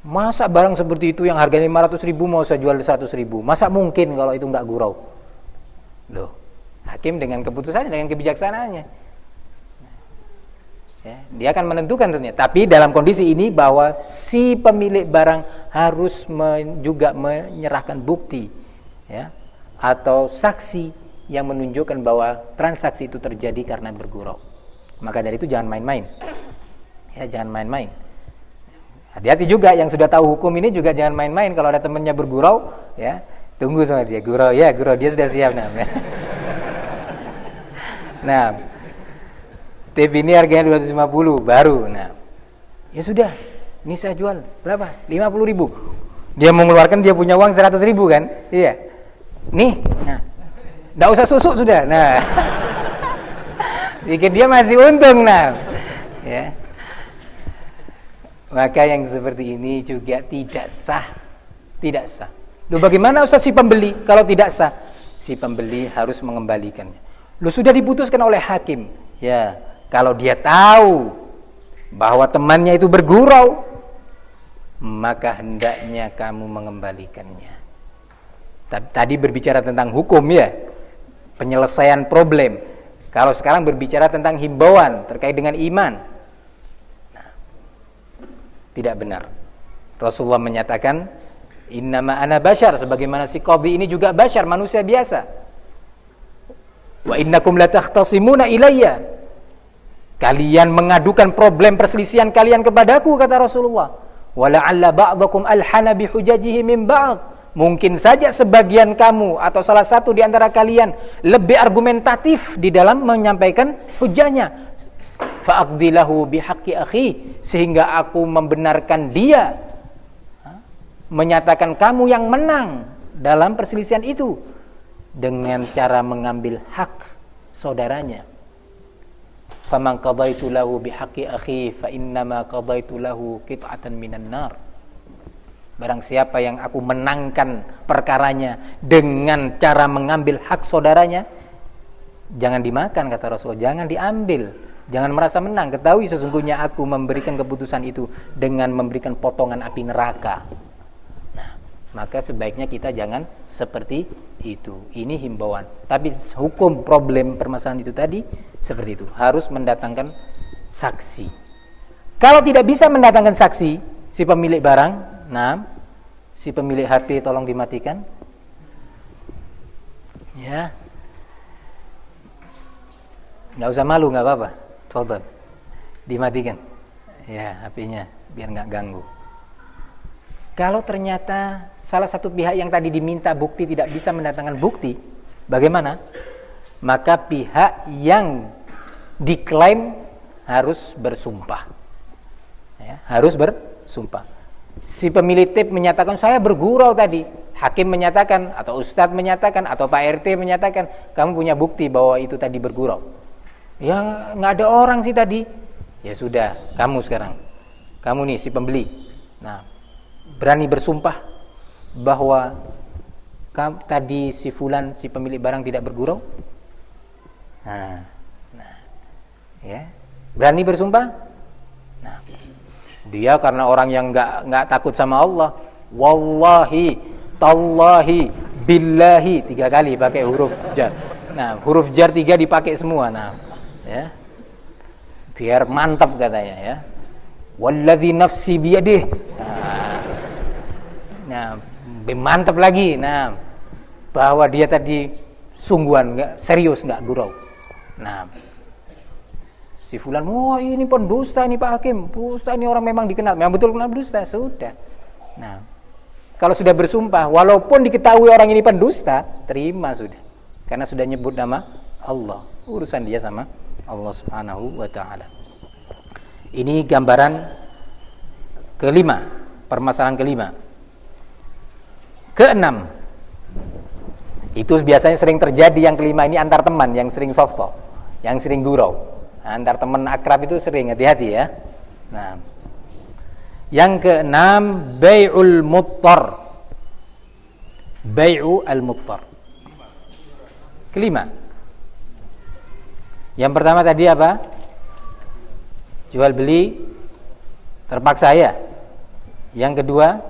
masa barang seperti itu yang harganya 500.000 mau saya jual 100.000? Masa mungkin kalau itu enggak gurau? Loh, Hakim dengan keputusannya, dengan kebijaksanaannya, ya, dia akan menentukan tentunya. Tapi dalam kondisi ini bahwa si pemilik barang harus juga menyerahkan bukti, ya, atau saksi yang menunjukkan bahwa transaksi itu terjadi karena bergurau. Maka dari itu jangan main-main. Ya, jangan main-main. Hati-hati juga yang sudah tahu hukum ini juga jangan main-main. Kalau ada temannya bergurau, ya tunggu sama dia. Gurau, ya gurau, dia sudah siap. Nah, tip ini harganya 250 baru. Nah, ya sudah, ini saya jual berapa? 50.000. Dia mengeluarkan, dia punya uang 100.000 kan? Iya. Nih, nah, nggak usah susuk sudah. Nah, bikin dia masih untung. Nah, ya. Maka yang seperti ini juga tidak sah. Tidak sah. Loh, bagaimana Ustaz si pembeli kalau tidak sah? Si pembeli harus mengembalikannya. Loh, sudah diputuskan oleh hakim. Ya, kalau dia tahu bahwa temannya itu bergurau, maka hendaknya kamu mengembalikannya. Tadi berbicara tentang hukum ya, penyelesaian problem. Kalau sekarang berbicara tentang himbauan terkait dengan iman. Tidak benar. Rasulullah menyatakan, innama ana bashar, sebagaimana si qadhi ini juga bashar, manusia biasa. Wa innakum latakhtasimuna ilayya, kalian mengadukan problem perselisihan kalian kepadaku, kata Rasulullah. Wa la'alla ba'dakum alhana bihujajihi min ba'd, mungkin saja sebagian kamu atau salah satu di antara kalian lebih argumentatif di dalam menyampaikan hujahnya. Fa'aqdi lahu bihaqqi akhi, sehingga aku membenarkan dia, menyatakan kamu yang menang dalam perselisihan itu dengan cara mengambil hak saudaranya. Faman qadaitu lahu bihaqqi akhi fa innama qadaitu lahu qit'atan minan nar. Barang siapa yang aku menangkan perkaranya dengan cara mengambil hak saudaranya, jangan dimakan, kata Rasulullah, jangan diambil. Jangan merasa menang, ketahui sesungguhnya aku memberikan keputusan itu dengan memberikan potongan api neraka. Nah, maka sebaiknya kita jangan seperti itu. Ini himbauan. Tapi hukum problem permasalahan itu tadi seperti itu, harus mendatangkan saksi. Kalau tidak bisa mendatangkan saksi, si pemilik barang, nah, si pemilik HP tolong dimatikan. Ya. Nggak usah malu, nggak apa-apa. Fadhal, dimatikan ya HP-nya biar nggak ganggu. Kalau ternyata salah satu pihak yang tadi diminta bukti tidak bisa mendatangkan bukti, bagaimana? Maka pihak yang diklaim harus bersumpah, ya, harus bersumpah. Si pemilik tip menyatakan saya bergurau tadi, hakim menyatakan atau ustadz menyatakan atau Pak RT menyatakan kamu punya bukti bahwa itu tadi bergurau. Ya nggak ada orang sih tadi. Ya sudah, kamu sekarang, kamu nih si pembeli, nah berani bersumpah bahwa tadi si fulan, si pemilik barang tidak bergurau. Nah, ya berani bersumpah. Nah, dia karena orang yang nggak takut sama Allah, wallahi, tallahi, billahi, 3 kali pakai huruf jar. Nah huruf jar 3 dipakai semua. Nah, ya, biar mantap katanya ya. Wallazi nafsi biyadih. Nah, mantap lagi. Nah, bahwa dia tadi sungguhan, enggak serius, enggak gurau. Nah, si fulan, wah ini pendusta ini Pak Hakim, pendusta ini orang memang dikenal, memang betul kenal pendusta, sudah. Nah, kalau sudah bersumpah, walaupun diketahui orang ini pendusta, terima sudah, karena sudah nyebut nama Allah, urusan dia sama Allah Subhanahu wa ta'ala. Ini gambaran kelima, permasalahan kelima. Keenam, itu biasanya sering terjadi yang kelima ini antar teman yang sering soft talk, yang sering gurau. Antar teman akrab itu sering, hati-hati ya. Nah, yang keenam, bai'ul muttar. Bai'u al-muttar. Kelima. Yang pertama tadi apa? Jual beli terpaksa ya. Yang kedua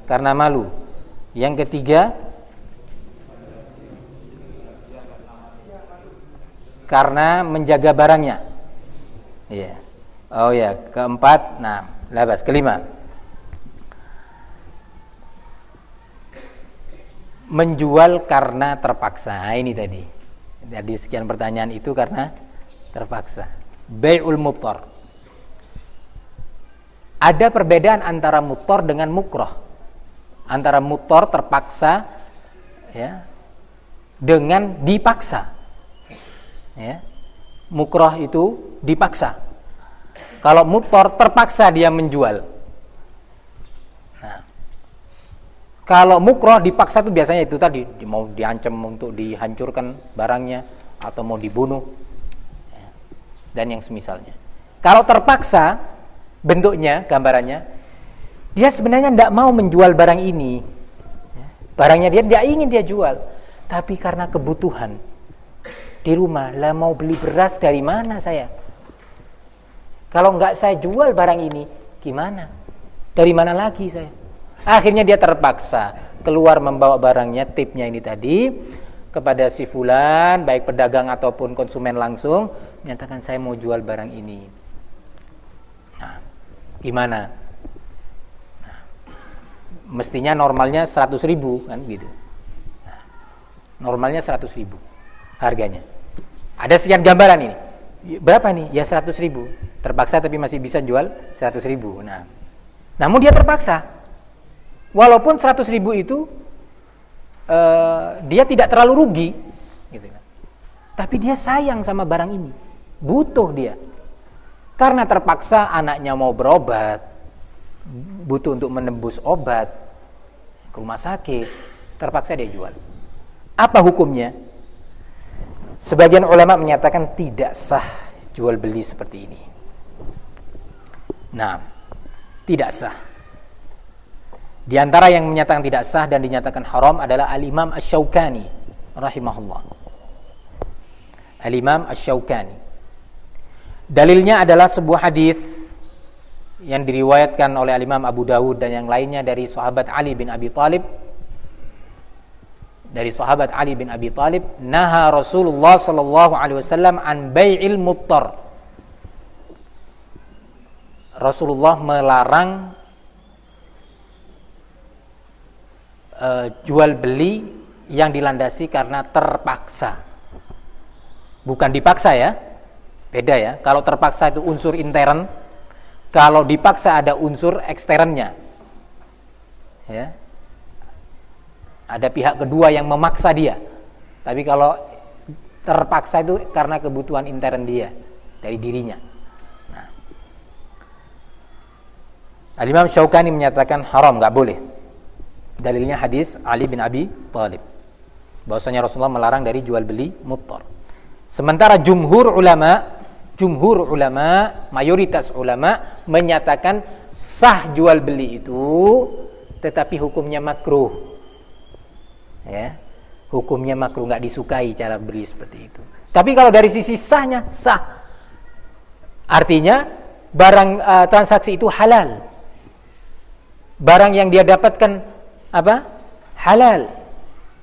karena malu. Yang ketiga karena menjaga barangnya. Iya. Oh ya, keempat, nah, labas kelima. Menjual karena terpaksa. Nah, ini tadi. Jadi sekian pertanyaan itu karena terpaksa. Bai'ul muttar. Ada perbedaan antara muttor dengan mukroh. Antara muttor terpaksa, ya, dengan dipaksa. Ya. Mukroh itu dipaksa. Kalau muttor terpaksa dia menjual. Nah, kalau mukroh dipaksa itu biasanya itu tadi, mau diancam untuk dihancurkan barangnya atau mau dibunuh, ya, dan yang semisalnya. Kalau terpaksa bentuknya, gambarannya, dia sebenarnya tidak mau menjual barang ini, ya. Barangnya dia tidak ingin dia jual, tapi karena kebutuhan di rumah, lah mau beli beras dari mana saya? Kalau enggak saya jual barang ini, gimana? Dari mana lagi saya? Akhirnya dia terpaksa keluar membawa barangnya, tipnya ini tadi, kepada si fulan, baik pedagang ataupun konsumen langsung, menyatakan saya mau jual barang ini. Nah, gimana? Nah, mestinya normalnya 100.000 kan gitu. Nah, normalnya 100.000 harganya. Ada sekian gambaran ini. Berapa nih? Ya 100.000. Terpaksa tapi masih bisa jual 100.000. Nah, namun dia terpaksa. Walaupun 100.000 itu dia tidak terlalu rugi, gitu kan. Tapi dia sayang sama barang ini, butuh dia. Karena terpaksa anaknya mau berobat, butuh untuk menembus obat ke rumah sakit, terpaksa dia jual. Apa hukumnya? Sebagian ulama menyatakan tidak sah jual beli seperti ini. Nah, tidak sah. Di antara yang menyatakan tidak sah dan dinyatakan haram adalah Al-Imam Asy-Syaukani rahimahullah. Al-Imam Asy-Syaukani. Dalilnya adalah sebuah hadis yang diriwayatkan oleh Al-Imam Abu Dawud dan yang lainnya dari sahabat Ali bin Abi Thalib. Dari sahabat Ali bin Abi Thalib, naha Rasulullah sallallahu alaihi wasallam an bai'il muttar. Rasulullah melarang jual beli yang dilandasi karena terpaksa. Bukan dipaksa ya. Beda ya. Kalau terpaksa itu unsur intern, kalau dipaksa ada unsur eksternnya. Ya. Ada pihak kedua yang memaksa dia. Tapi kalau terpaksa itu karena kebutuhan intern dia, dari dirinya. Nah. Al-Imam Syaukani menyatakan haram, enggak boleh. Dalilnya hadis Ali bin Abi Thalib, bahwasanya Rasulullah melarang dari jual beli muttar. Sementara jumhur ulama, mayoritas ulama menyatakan sah jual beli itu, tetapi hukumnya makruh. Ya, hukumnya makruh, enggak disukai cara beli seperti itu. Tapi kalau dari sisi sahnya, sah. Artinya barang transaksi itu halal. Barang yang dia dapatkan apa? Halal.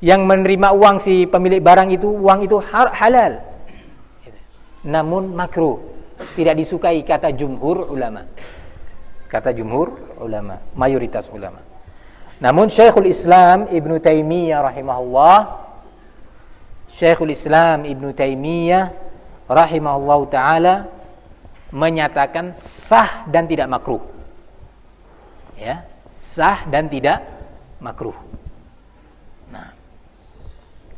Yang menerima uang si pemilik barang itu, uang itu halal. Namun makruh, tidak disukai kata jumhur ulama. Kata jumhur ulama, mayoritas ulama. Namun Syekhul Islam Ibnu Taimiyah rahimahullah, Syekhul Islam Ibnu Taimiyah rahimahullah taala menyatakan sah dan tidak makruh. Ya, sah dan tidak makruh. Nah,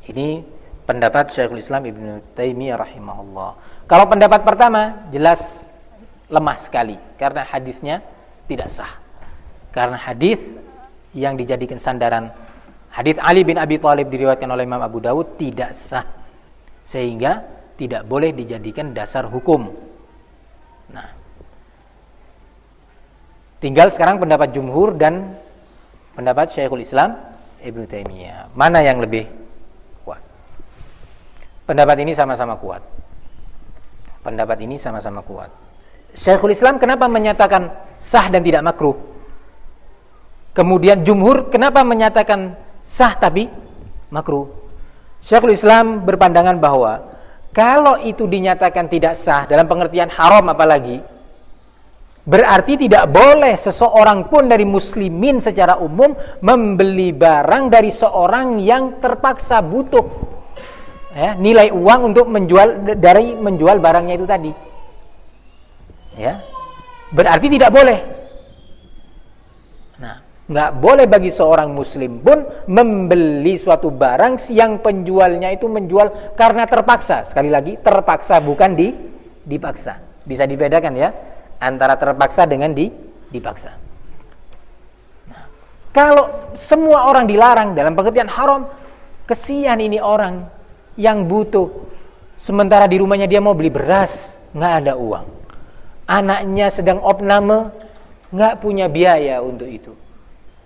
ini pendapat Syekhul Islam Ibnu Taimiyah rahimahullah. Kalau pendapat pertama jelas lemah sekali karena hadisnya tidak sah. Karena hadis yang dijadikan sandaran, hadis Ali bin Abi Thalib diriwayatkan oleh Imam Abu Dawud, tidak sah. Sehingga tidak boleh dijadikan dasar hukum. Nah, tinggal sekarang pendapat jumhur dan pendapat Syekhul Islam Ibnu Taimiyah. Mana yang lebih kuat? Pendapat ini sama-sama kuat. Pendapat ini sama-sama kuat. Syekhul Islam kenapa menyatakan sah dan tidak makruh? Kemudian jumhur kenapa menyatakan sah tapi makruh? Syekhul Islam berpandangan bahwa kalau itu dinyatakan tidak sah dalam pengertian haram apalagi, berarti tidak boleh seseorang pun dari muslimin secara umum membeli barang dari seorang yang terpaksa butuh nilai uang untuk menjual barangnya itu tadi. Ya. Berarti tidak boleh. Nah, nggak boleh bagi seorang muslim pun membeli suatu barang yang penjualnya itu menjual karena terpaksa. Sekali lagi, terpaksa, bukan dipaksa. Bisa dibedakan ya antara terpaksa dengan dipaksa. Nah, kalau semua orang dilarang dalam pengertian haram, kesian ini orang yang butuh. Sementara di rumahnya dia mau beli beras, nggak ada uang. Anaknya sedang opname, nggak punya biaya untuk itu.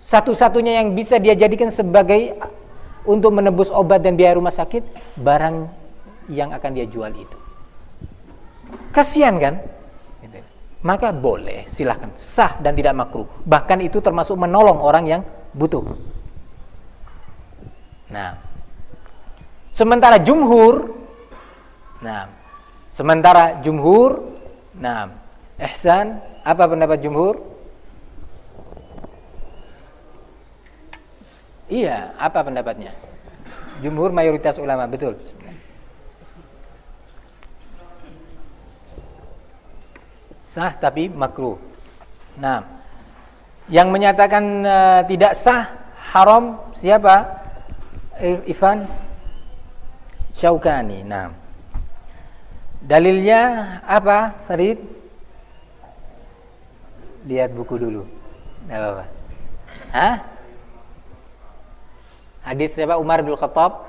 Satu-satunya yang bisa dia jadikan sebagai untuk menebus obat dan biaya rumah sakit, barang yang akan dia jual itu. Kasihan kan? Maka boleh, silahkan, sah dan tidak makruh. Bahkan itu termasuk menolong orang yang butuh. Nah, sementara jumhur, Ihsan, apa pendapat jumhur? Iya, apa pendapatnya? Jumhur mayoritas ulama, betul. Sah tapi makruh. Nah, yang menyatakan tidak sah, haram siapa? Irfan Syaukani. Nah, dalilnya apa, Farid? Lihat buku dulu. Tidak apa-apa. Hah? Hadis siapa? Umar bin Khattab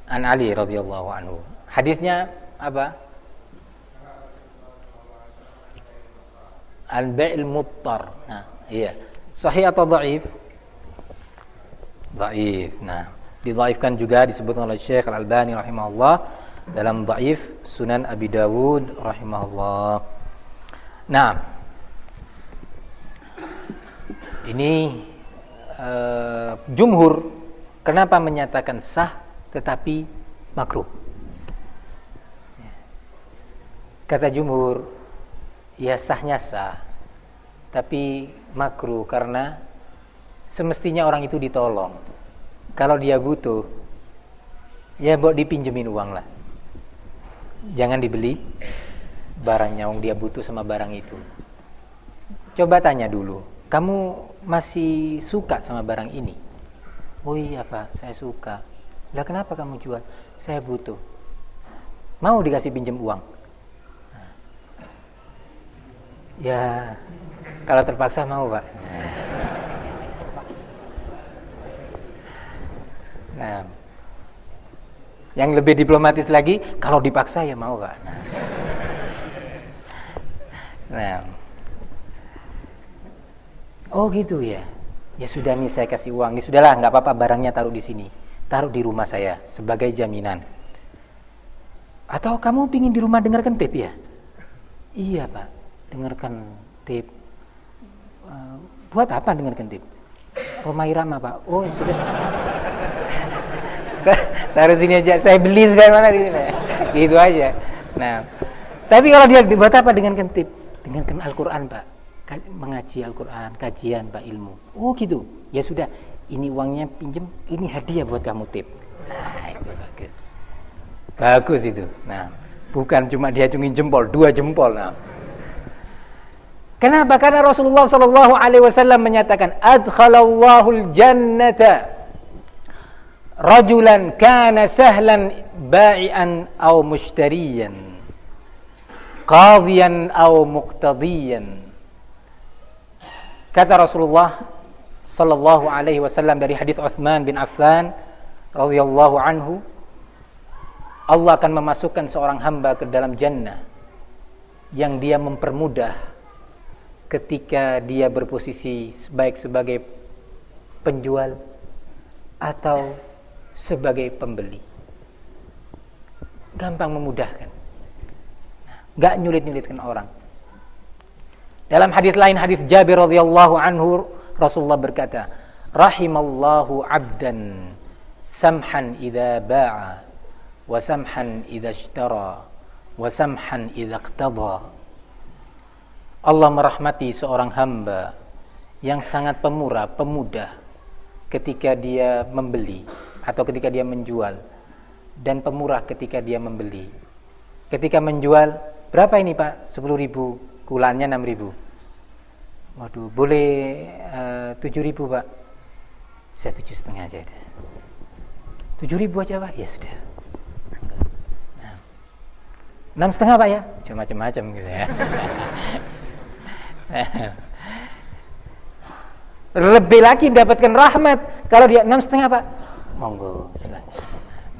an Ali radhiyallahu anhu. Hadisnya apa? Al-bai'il muttar. Nah, iya. Sahih atau dhaif? Dhaif. Nah, didhaifkan juga disebutkan oleh Syekh Al-Albani rahimahullah dalam dhaif Sunan Abi Dawud rahimahullah. Nah, ini jumhur kenapa menyatakan sah tetapi makruh? Kata jumhur, ya sahnya sah, tapi makruh karena semestinya orang itu ditolong. Kalau dia butuh, ya buat dipinjemin uang lah. Jangan dibeli barangnya, dia butuh sama barang itu. Coba tanya dulu, kamu masih suka sama barang ini? Oh iya Pak, saya suka. Lah kenapa kamu jual? Saya butuh. Mau dikasih pinjam uang? Ya, kalau terpaksa mau Pak. Nah, yang lebih diplomatis lagi, kalau dipaksa ya mau Pak. Nah, oh gitu ya. Ya sudah nih saya kasih uang. Ya sudahlah, nggak apa-apa, barangnya taruh di sini, taruh di rumah saya sebagai jaminan. Atau kamu pingin di rumah dengarkan tape ya? Iya Pak, dengarkan tape. Buat apa dengarkan tape? Rhoma Irama Pak. Oh sudah. Taruh sini aja, saya beli sekarang mana di sini. Gitu aja. Nah, tapi kalau dia buat apa dengarkan tape? Dengarkan Al-Quran Pak. Mengaji Al-Quran, kajian Pak, ilmu. Oh gitu. Ya sudah, ini uangnya pinjem, ini hadiah buat kamu tip. Nah, itu bagus. Bagus itu. Nah, bukan cuma diacungin jempol, 2 jempol. Nah. Kenapa? Karena Rasulullah sallallahu alaihi wasallam menyatakan, "Adkhalallahul jannata rajulan kana sahlan ba'ian aw mushtariyan, qadhiyan aw muqtadiyan." Kata Rasulullah sallallahu alaihi wasallam dari hadis Utsman bin Affan radhiyallahu anhu, Allah akan memasukkan seorang hamba ke dalam jannah yang dia mempermudah ketika dia berposisi baik sebagai penjual atau sebagai pembeli. Gampang memudahkan. Enggak nyulit-nyulitkan orang. Dalam hadis lain, hadis Jabir radhiyallahu anhu, Rasulullah berkata, "Rahimallahu 'abdan samhan idza ba'a wa samhan idza ishtara wa samhan idza iqtada." Allah merahmati seorang hamba yang sangat pemurah, pemudah ketika dia membeli atau ketika dia menjual, dan pemurah ketika dia membeli. Ketika menjual, berapa ini Pak? 10.000, kulannya 6.000. Waduh, boleh 7.000 Pak? Saya 7,5 aja. 7.000 aja Pak? Ya sudah. 6,5 Pak ya? Cuma macam-macam gitu ya. Lebih lagi mendapatkan rahmat kalau dia 6,5 Pak. Monggo silahkan.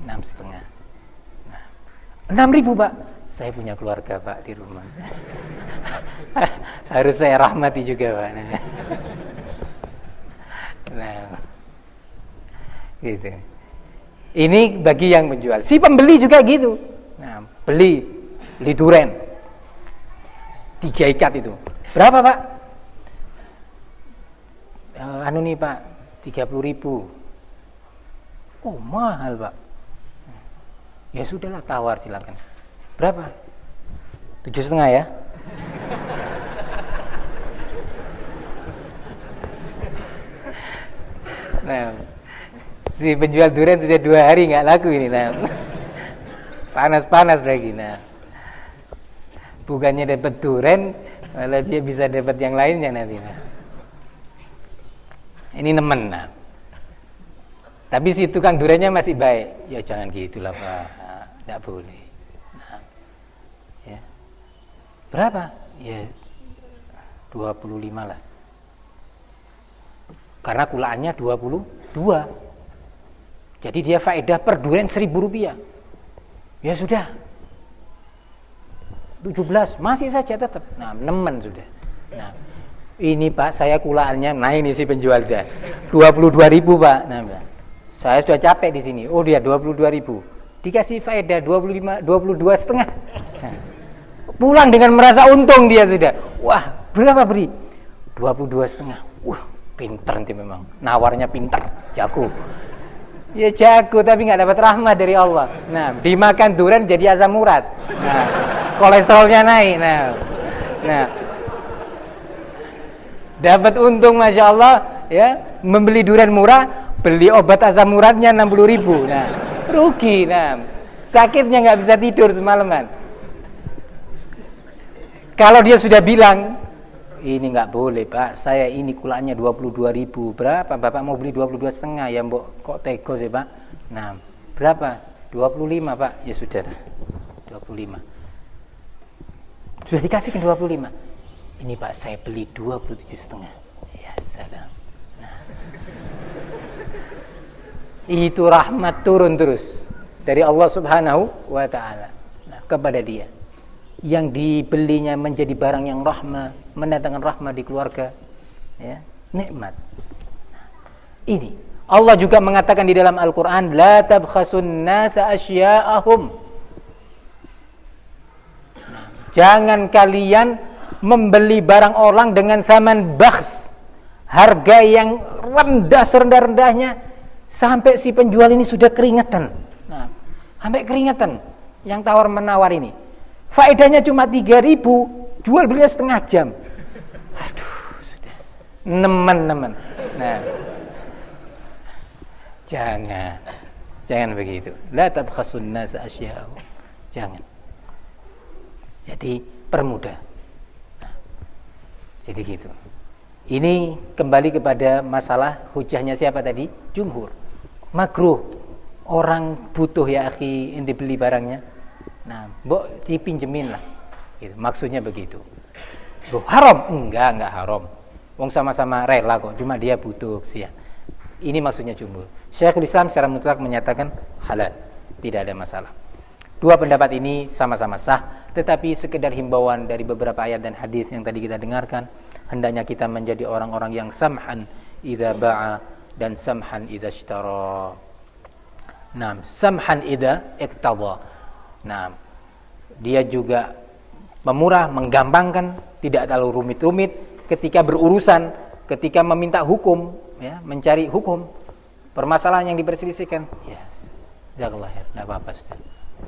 6,5. Nah, 6.000 Pak. Saya punya keluarga Pak di rumah. Harus saya rahmati juga Pak. Nah, gitu. Ini bagi yang menjual. Si pembeli juga gitu. Nah, beli duren 3 ikat itu. Berapa Pak? Anu nih Pak, 30.000. Oh mahal Pak. Ya sudahlah, tawar silakan. Berapa? 7,5 ya. Nah, si penjual durian sudah 2 hari nggak laku ini. Nah, panas-panas lagi. Nah, bukannya dapat durian, malah dia bisa dapat yang lainnya nanti. Nah, ini nemen. Nah, tapi si tukang duriannya masih baik. Ya jangan gitulah Pak, nggak boleh. Nah, ya. Berapa? Ya 25 lah. Karena kulaannya 22. Jadi dia faedah per durian Rp1.000. Ya sudah. 17 masih saja tetap. Nah, nemen sudah. Nah, ini Pak, saya kulaannya, nah ini si penjual dah. 22.000 Pak. Nah, saya sudah capek di sini. Oh, dia 22.000. Dikasih faedah 22,5. Nah, pulang dengan merasa untung dia sudah. Wah, berapa beri? 22,5. Wah, pinter nanti memang. Nawarnya pinter, jago. Ya jago tapi nggak dapat rahmat dari Allah. Nah, dimakan durian jadi asam urat. Nah, kolesterolnya naik. Nah, dapat untung masya Allah ya, membeli durian murah, beli obat asam uratnya 60.000. Nah, rugi. Nah, sakitnya nggak bisa tidur semalaman. Kalau dia sudah bilang, ini nggak boleh Pak, saya ini kulaannya 22.000. Berapa Bapak mau beli 22,5? Ya mbok kok tego sih Pak. Nah, berapa? 25 Pak. Ya sudah, 25. Sudah dikasihkan 25. Ini Pak, saya beli 27,5. Ya salam. Nah, itu rahmat turun terus dari Allah Subhanahu wa Ta'ala, nah, kepada dia. Yang dibelinya menjadi barang yang rahmah, mendatangkan rahmah di keluarga, ya, nikmat. Ini Allah juga mengatakan di dalam Al-Quran, la tabkhasun nasa asya'ahum. Jangan kalian membeli barang orang dengan thaman bakhs, harga yang rendah serendah-rendahnya, sampai si penjual ini sudah keringetan. Nah, sampai keringetan yang tawar menawar ini. Faedahnya cuma 3.000, jual belinya setengah jam. Aduh, sudah nemen. Nah, jangan begitu. La tabkhasun nasa asya'ahum. Jangan. Jadi permudah. Nah, jadi gitu. Ini kembali kepada masalah hujahnya siapa tadi? Jumhur. Makruh. Orang butuh ya akhi, ente beli barangnya. Nah, mbok dipinjemin lah. Gitu. Maksudnya begitu. Loh, haram? Enggak haram. Wong sama-sama rela kok, cuma dia butuh sia. Ini maksudnya jumhur. Syekhul Islam secara mutlak menyatakan halal, tidak ada masalah. Dua pendapat ini sama-sama sah, tetapi sekedar himbauan dari beberapa ayat dan hadis yang tadi kita dengarkan, hendaknya kita menjadi orang-orang yang samhan idza ba'a dan samhan idza ishtara. Nah, samhan idza iqtadha. Nah, dia juga memurah, menggampangkan, tidak terlalu rumit-rumit ketika berurusan, ketika meminta hukum, ya, mencari hukum permasalahan yang diperselisihkan. Ya, jazakallah khair, enggak apa-apa Ustaz.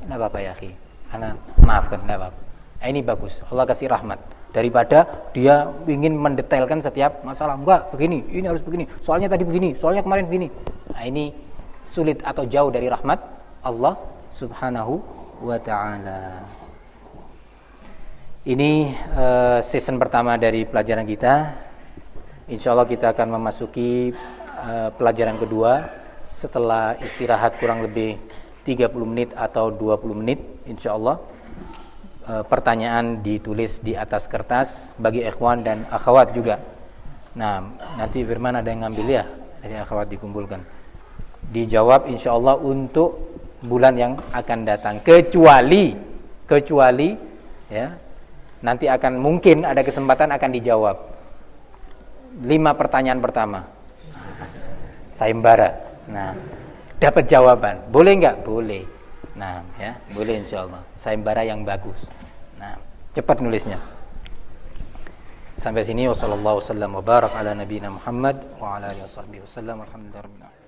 Enggak apa-apa ya akhi. Ana maafkan, enggak apa-apa. Ini bagus. Allah kasih rahmat daripada dia ingin mendetailkan setiap masalah. Enggak, begini, ini harus begini. Soalnya tadi begini, soalnya kemarin begini. Nah, ini sulit atau jauh dari rahmat Allah Subhanahu wa ta'ala. Ini season pertama dari pelajaran kita. Insyaallah kita akan memasuki pelajaran kedua setelah istirahat kurang lebih 30 menit atau 20 menit insyaallah. Pertanyaan ditulis di atas kertas bagi ikhwan dan akhwat juga. Nah, nanti Firman ada yang ngambil ya, dari akhwat dikumpulkan. Dijawab insyaallah untuk bulan yang akan datang, kecuali ya, nanti akan mungkin ada kesempatan akan dijawab 5 pertanyaan pertama sayembara. Nah, dapat jawaban, boleh nggak? Boleh. Nah, ya, boleh insyaallah. Sayembara yang bagus. Nah, cepat nulisnya. Sampai sini wasallallahu wasallam wa barak ala nabiyina Muhammad wa ala alihi wasallam. Alhamdulillah rabbil alamin.